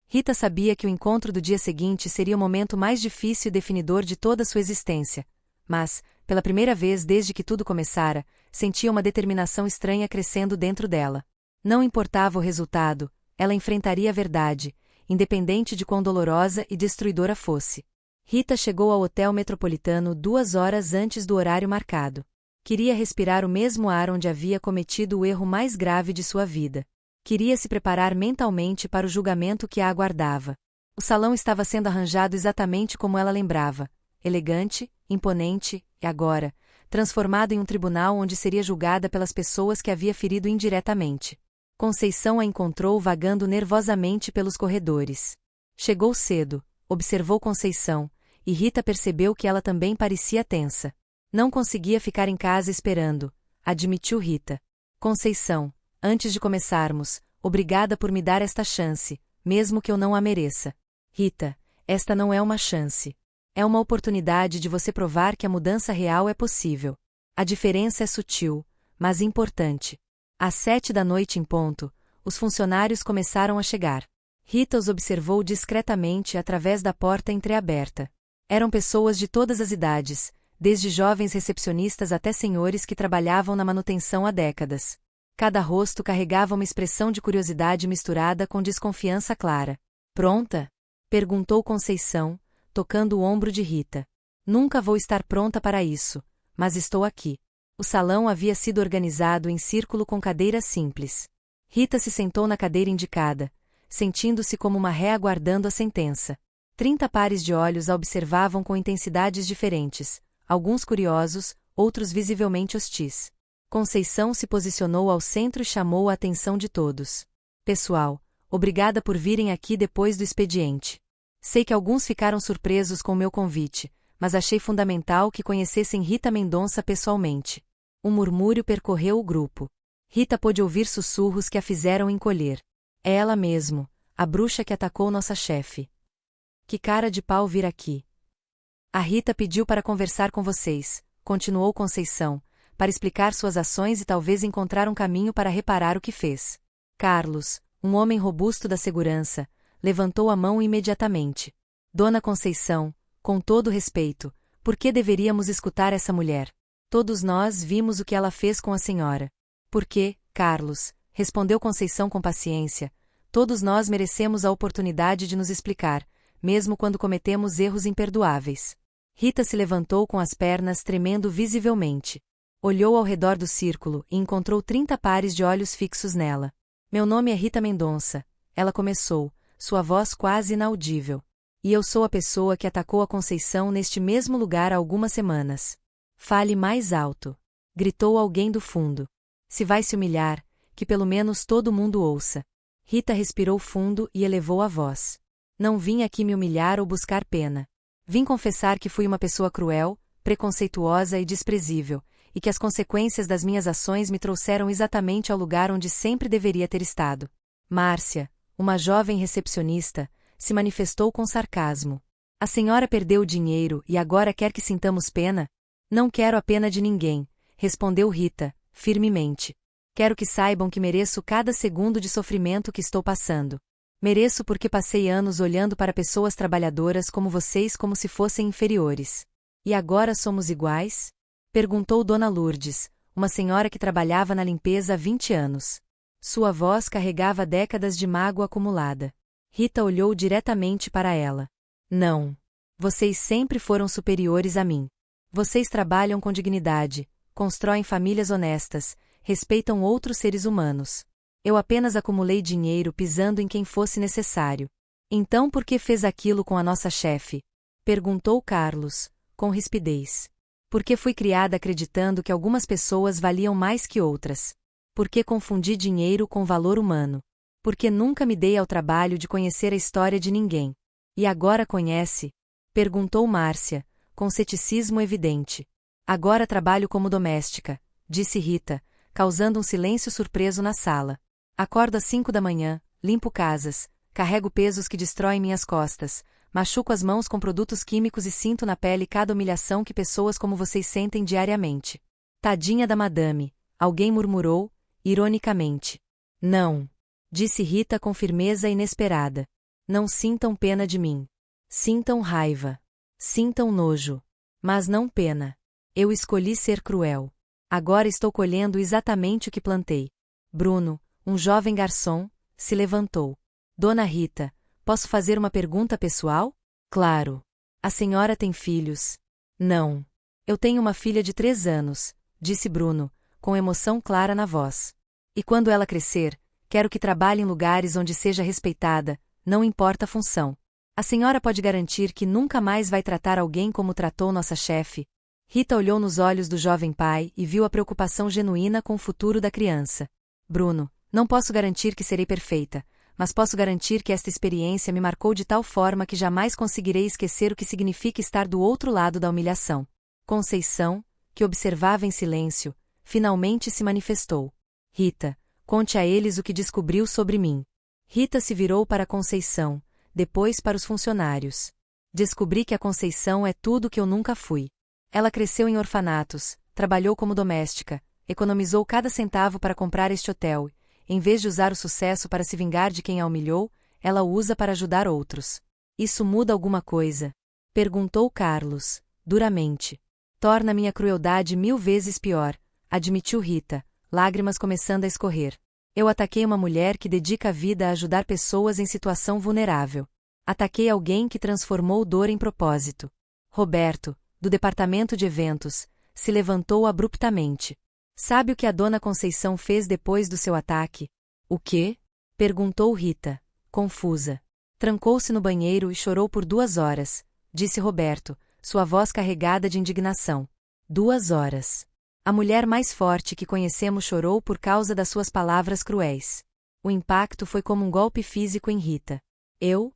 Rita sabia que o encontro do dia seguinte seria o momento mais difícil e definidor de toda sua existência. Mas, pela primeira vez desde que tudo começara, sentia uma determinação estranha crescendo dentro dela. Não importava o resultado, ela enfrentaria a verdade, independente de quão dolorosa e destruidora fosse. Rita chegou ao hotel metropolitano 2 horas antes do horário marcado. Queria respirar o mesmo ar onde havia cometido o erro mais grave de sua vida. Queria se preparar mentalmente para o julgamento que a aguardava. O salão estava sendo arranjado exatamente como ela lembrava. Elegante, imponente, e agora, transformado em um tribunal onde seria julgada pelas pessoas que havia ferido indiretamente. Conceição a encontrou vagando nervosamente pelos corredores. Chegou cedo, observou Conceição, e Rita percebeu que ela também parecia tensa. Não conseguia ficar em casa esperando, admitiu Rita. Conceição, antes de começarmos, obrigada por me dar esta chance, mesmo que eu não a mereça. Rita, esta não é uma chance. É uma oportunidade de você provar que a mudança real é possível. A diferença é sutil, mas importante. Às 7 da noite em ponto, os funcionários começaram a chegar. Rita os observou discretamente através da porta entreaberta. Eram pessoas de todas as idades, desde jovens recepcionistas até senhores que trabalhavam na manutenção há décadas. Cada rosto carregava uma expressão de curiosidade misturada com desconfiança clara. Pronta? Perguntou Conceição, tocando o ombro de Rita. Nunca vou estar pronta para isso, mas estou aqui. O salão havia sido organizado em círculo com cadeiras simples. Rita se sentou na cadeira indicada, sentindo-se como uma ré aguardando a sentença. 30 pares de olhos a observavam com intensidades diferentes, alguns curiosos, outros visivelmente hostis. Conceição se posicionou ao centro e chamou a atenção de todos. Pessoal, obrigada por virem aqui depois do expediente. Sei que alguns ficaram surpresos com o meu convite, mas achei fundamental que conhecessem Rita Mendonça pessoalmente. Um murmúrio percorreu o grupo. Rita pôde ouvir sussurros que a fizeram encolher. É ela mesmo, a bruxa que atacou nossa chefe. Que cara de pau vir aqui. A Rita pediu para conversar com vocês, continuou Conceição, para explicar suas ações e talvez encontrar um caminho para reparar o que fez. Carlos, um homem robusto da segurança, levantou a mão imediatamente. Dona Conceição, com todo respeito, por que deveríamos escutar essa mulher? Todos nós vimos o que ela fez com a senhora. Por quê, Carlos? Respondeu Conceição com paciência. Todos nós merecemos a oportunidade de nos explicar, mesmo quando cometemos erros imperdoáveis. Rita se levantou com as pernas tremendo visivelmente. Olhou ao redor do círculo e encontrou 30 pares de olhos fixos nela. Meu nome é Rita Mendonça, ela começou, sua voz quase inaudível. E eu sou a pessoa que atacou a Conceição neste mesmo lugar há algumas semanas. Fale mais alto. Gritou alguém do fundo. Se vai se humilhar, que pelo menos todo mundo ouça. Rita respirou fundo e elevou a voz. Não vim aqui me humilhar ou buscar pena. Vim confessar que fui uma pessoa cruel, preconceituosa e desprezível, e que as consequências das minhas ações me trouxeram exatamente ao lugar onde sempre deveria ter estado. Márcia, uma jovem recepcionista, se manifestou com sarcasmo. A senhora perdeu o dinheiro e agora quer que sintamos pena? Não quero a pena de ninguém, respondeu Rita, firmemente. Quero que saibam que mereço cada segundo de sofrimento que estou passando. Mereço porque passei anos olhando para pessoas trabalhadoras como vocês como se fossem inferiores. E agora somos iguais? Perguntou Dona Lourdes, uma senhora que trabalhava na limpeza há 20 anos. Sua voz carregava décadas de mágoa acumulada. Rita olhou diretamente para ela. Não. Vocês sempre foram superiores a mim. Vocês trabalham com dignidade, constroem famílias honestas, respeitam outros seres humanos. Eu apenas acumulei dinheiro pisando em quem fosse necessário. Então por que fez aquilo com a nossa chefe? Perguntou Carlos, com rispidez. Porque fui criada acreditando que algumas pessoas valiam mais que outras. Porque confundi dinheiro com valor humano. Porque nunca me dei ao trabalho de conhecer a história de ninguém. E agora conhece? Perguntou Márcia, com ceticismo evidente. Agora trabalho como doméstica, disse Rita, causando um silêncio surpreso na sala. Acordo às 5 da manhã, limpo casas, carrego pesos que destroem minhas costas, machuco as mãos com produtos químicos e sinto na pele cada humilhação que pessoas como vocês sentem diariamente. Tadinha da madame, alguém murmurou, ironicamente. Não, disse Rita com firmeza inesperada. Não sintam pena de mim. Sintam raiva. Sintam nojo. Mas não pena. Eu escolhi ser cruel. Agora estou colhendo exatamente o que plantei. Bruno, um jovem garçom, se levantou. Dona Rita, posso fazer uma pergunta pessoal? Claro. A senhora tem filhos? Não. Eu tenho uma filha de 3 anos, disse Bruno, com emoção clara na voz. E quando ela crescer, quero que trabalhe em lugares onde seja respeitada, não importa a função. A senhora pode garantir que nunca mais vai tratar alguém como tratou nossa chefe? Rita olhou nos olhos do jovem pai e viu a preocupação genuína com o futuro da criança. Bruno, não posso garantir que serei perfeita, mas posso garantir que esta experiência me marcou de tal forma que jamais conseguirei esquecer o que significa estar do outro lado da humilhação. Conceição, que observava em silêncio, finalmente se manifestou. Rita, conte a eles o que descobriu sobre mim. Rita se virou para Conceição, depois para os funcionários. Descobri que a Conceição é tudo o que eu nunca fui. Ela cresceu em orfanatos, trabalhou como doméstica, economizou cada centavo para comprar este hotel. Em vez de usar o sucesso para se vingar de quem a humilhou, ela o usa para ajudar outros. Isso muda alguma coisa? Perguntou Carlos, duramente. Torna minha crueldade 1000 vezes pior, admitiu Rita, lágrimas começando a escorrer. Eu ataquei uma mulher que dedica a vida a ajudar pessoas em situação vulnerável. Ataquei alguém que transformou dor em propósito. Roberto, do departamento de eventos, se levantou abruptamente. Sabe o que a dona Conceição fez depois do seu ataque? O quê? Perguntou Rita, confusa. Trancou-se no banheiro e chorou por 2 horas, disse Roberto, sua voz carregada de indignação. 2 horas. A mulher mais forte que conhecemos chorou por causa das suas palavras cruéis. O impacto foi como um golpe físico em Rita. Eu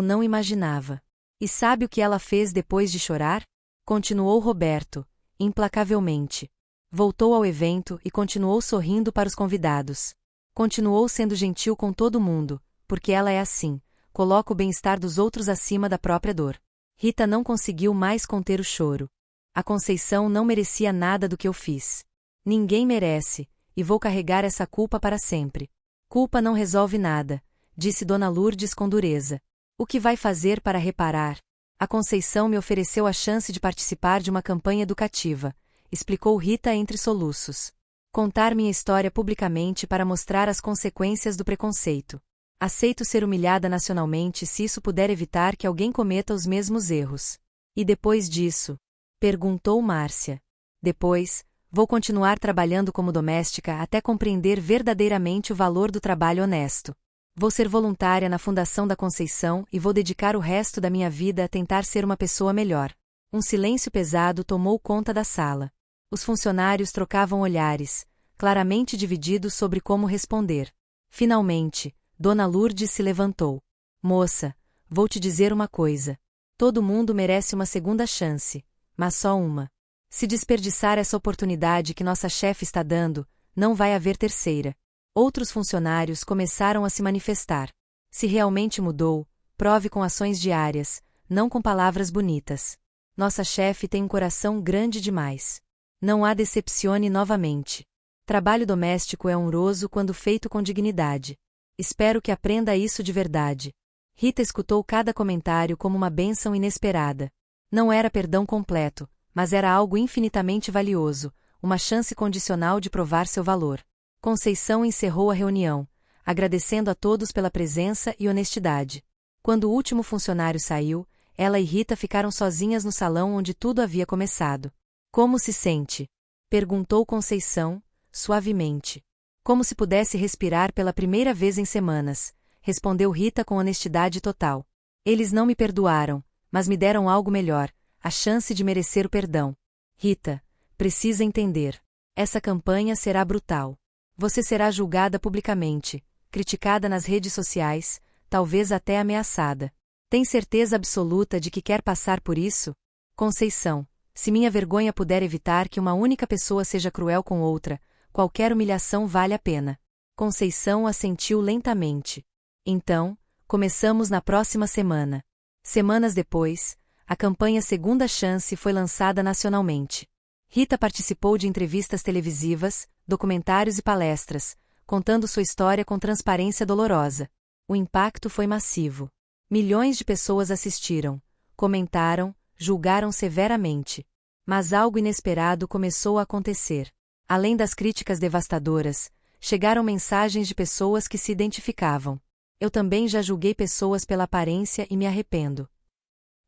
não imaginava. E sabe o que ela fez depois de chorar? Continuou Roberto, implacavelmente. Voltou ao evento e continuou sorrindo para os convidados. Continuou sendo gentil com todo mundo, porque ela é assim, coloca o bem-estar dos outros acima da própria dor. Rita não conseguiu mais conter o choro. A Conceição não merecia nada do que eu fiz. Ninguém merece, e vou carregar essa culpa para sempre. Culpa não resolve nada, disse Dona Lourdes com dureza. O que vai fazer para reparar? A Conceição me ofereceu a chance de participar de uma campanha educativa, explicou Rita entre soluços. Contar minha história publicamente para mostrar as consequências do preconceito. Aceito ser humilhada nacionalmente se isso puder evitar que alguém cometa os mesmos erros. E depois disso? Perguntou Márcia. Depois, vou continuar trabalhando como doméstica até compreender verdadeiramente o valor do trabalho honesto. Vou ser voluntária na Fundação da Conceição e vou dedicar o resto da minha vida a tentar ser uma pessoa melhor. Um silêncio pesado tomou conta da sala. Os funcionários trocavam olhares, claramente divididos sobre como responder. Finalmente, Dona Lourdes se levantou. Moça, vou te dizer uma coisa. Todo mundo merece uma segunda chance, mas só uma. Se desperdiçar essa oportunidade que nossa chefe está dando, não vai haver terceira. Outros funcionários começaram a se manifestar. Se realmente mudou, prove com ações diárias, não com palavras bonitas. Nossa chefe tem um coração grande demais. Não a decepcione novamente. Trabalho doméstico é honroso quando feito com dignidade. Espero que aprenda isso de verdade. Rita escutou cada comentário como uma bênção inesperada. Não era perdão completo, mas era algo infinitamente valioso, uma chance condicional de provar seu valor. Conceição encerrou a reunião, agradecendo a todos pela presença e honestidade. Quando o último funcionário saiu, ela e Rita ficaram sozinhas no salão onde tudo havia começado. Como se sente? Perguntou Conceição, suavemente. Como se pudesse respirar pela primeira vez em semanas, respondeu Rita com honestidade total. Eles não me perdoaram, mas me deram algo melhor, a chance de merecer o perdão. Rita, precisa entender. Essa campanha será brutal. Você será julgada publicamente, criticada nas redes sociais, talvez até ameaçada. Tem certeza absoluta de que quer passar por isso? Conceição, se minha vergonha puder evitar que uma única pessoa seja cruel com outra, qualquer humilhação vale a pena. Conceição assentiu lentamente. Então, começamos na próxima semana. Semanas depois, a campanha Segunda Chance foi lançada nacionalmente. Rita participou de entrevistas televisivas, documentários e palestras, contando sua história com transparência dolorosa. O impacto foi massivo. Milhões de pessoas assistiram, comentaram, julgaram severamente. Mas algo inesperado começou a acontecer. Além das críticas devastadoras, chegaram mensagens de pessoas que se identificavam. Eu também já julguei pessoas pela aparência e me arrependo.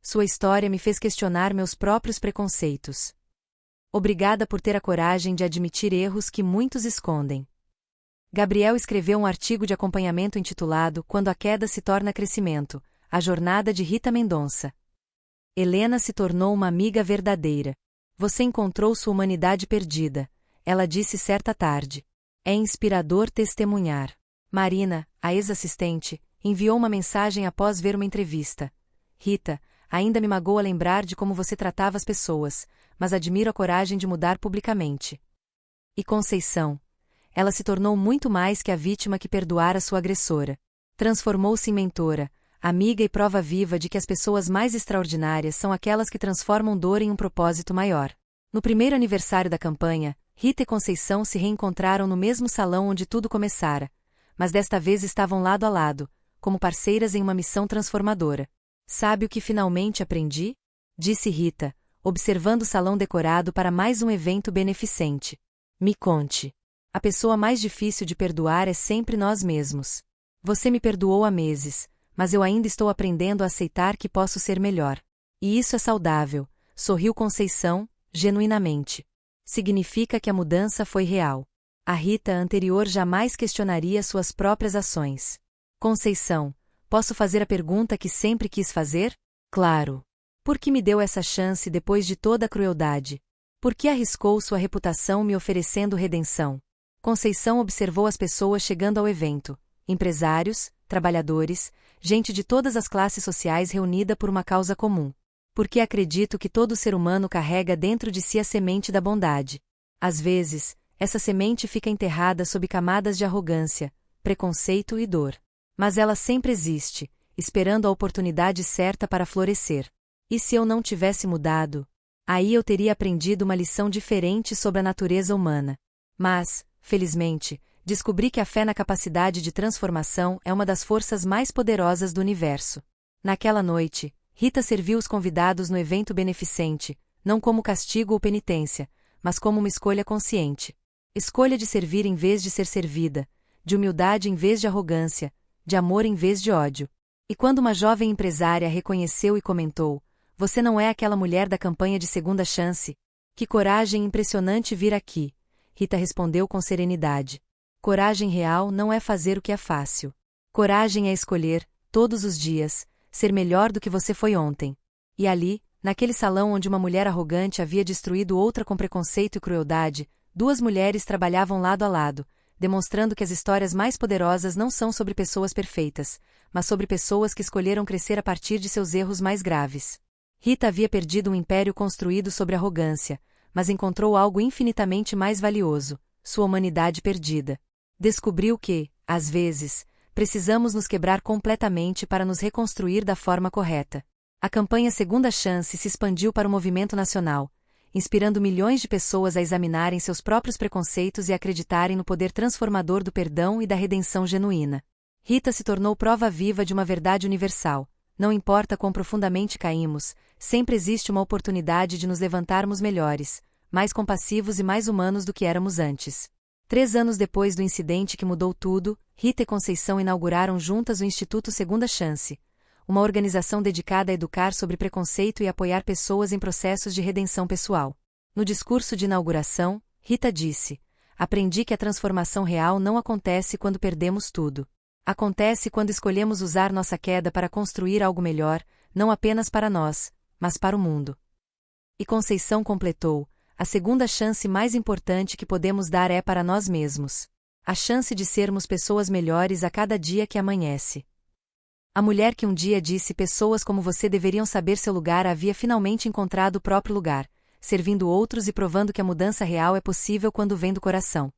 Sua história me fez questionar meus próprios preconceitos. Obrigada por ter a coragem de admitir erros que muitos escondem. Gabriel escreveu um artigo de acompanhamento intitulado Quando a Queda se torna Crescimento, a jornada de Rita Mendonça. Helena se tornou uma amiga verdadeira. Você encontrou sua humanidade perdida, ela disse certa tarde. É inspirador testemunhar. Marina, a ex-assistente, enviou uma mensagem após ver uma entrevista. Rita, ainda me magoa lembrar de como você tratava as pessoas, mas admiro a coragem de mudar publicamente. E Conceição. Ela se tornou muito mais que a vítima que perdoara sua agressora. Transformou-se em mentora, amiga e prova viva de que as pessoas mais extraordinárias são aquelas que transformam dor em um propósito maior. No primeiro aniversário da campanha, Rita e Conceição se reencontraram no mesmo salão onde tudo começara, mas desta vez estavam lado a lado, como parceiras em uma missão transformadora. Sabe o que finalmente aprendi? Disse Rita, observando o salão decorado para mais um evento beneficente. Me conte. A pessoa mais difícil de perdoar é sempre nós mesmos. Você me perdoou há meses, mas eu ainda estou aprendendo a aceitar que posso ser melhor. E isso é saudável, sorriu Conceição, genuinamente. Significa que a mudança foi real. A Rita anterior jamais questionaria suas próprias ações. Conceição, posso fazer a pergunta que sempre quis fazer? Claro. Por que me deu essa chance depois de toda a crueldade? Por que arriscou sua reputação me oferecendo redenção? Conceição observou as pessoas chegando ao evento. Empresários, trabalhadores, gente de todas as classes sociais reunida por uma causa comum. Porque acredito que todo ser humano carrega dentro de si a semente da bondade. Às vezes, essa semente fica enterrada sob camadas de arrogância, preconceito e dor. Mas ela sempre existe, esperando a oportunidade certa para florescer. E se eu não tivesse mudado? Aí eu teria aprendido uma lição diferente sobre a natureza humana. Mas, felizmente, descobri que a fé na capacidade de transformação é uma das forças mais poderosas do universo. Naquela noite, Rita serviu os convidados no evento beneficente, não como castigo ou penitência, mas como uma escolha consciente. Escolha de servir em vez de ser servida, de humildade em vez de arrogância, de amor em vez de ódio. E quando uma jovem empresária reconheceu e comentou: "Você não é aquela mulher da campanha de segunda chance? Que coragem impressionante vir aqui", Rita respondeu com serenidade. Coragem real não é fazer o que é fácil. Coragem é escolher, todos os dias, ser melhor do que você foi ontem. E ali, naquele salão onde uma mulher arrogante havia destruído outra com preconceito e crueldade, duas mulheres trabalhavam lado a lado, demonstrando que as histórias mais poderosas não são sobre pessoas perfeitas, mas sobre pessoas que escolheram crescer a partir de seus erros mais graves. Rita havia perdido um império construído sobre arrogância, mas encontrou algo infinitamente mais valioso: sua humanidade perdida. Descobriu que, às vezes, precisamos nos quebrar completamente para nos reconstruir da forma correta. A campanha Segunda Chance se expandiu para o movimento nacional, inspirando milhões de pessoas a examinarem seus próprios preconceitos e acreditarem no poder transformador do perdão e da redenção genuína. Rita se tornou prova viva de uma verdade universal: não importa quão profundamente caímos, sempre existe uma oportunidade de nos levantarmos melhores, mais compassivos e mais humanos do que éramos antes. 3 anos depois do incidente que mudou tudo, Rita e Conceição inauguraram juntas o Instituto Segunda Chance, uma organização dedicada a educar sobre preconceito e apoiar pessoas em processos de redenção pessoal. No discurso de inauguração, Rita disse: "Aprendi que a transformação real não acontece quando perdemos tudo. Acontece quando escolhemos usar nossa queda para construir algo melhor, não apenas para nós, mas para o mundo." E Conceição completou: "A segunda chance mais importante que podemos dar é para nós mesmos. A chance de sermos pessoas melhores a cada dia que amanhece." A mulher que um dia disse pessoas como você deveriam saber seu lugar havia finalmente encontrado o próprio lugar, servindo outros e provando que a mudança real é possível quando vem do coração.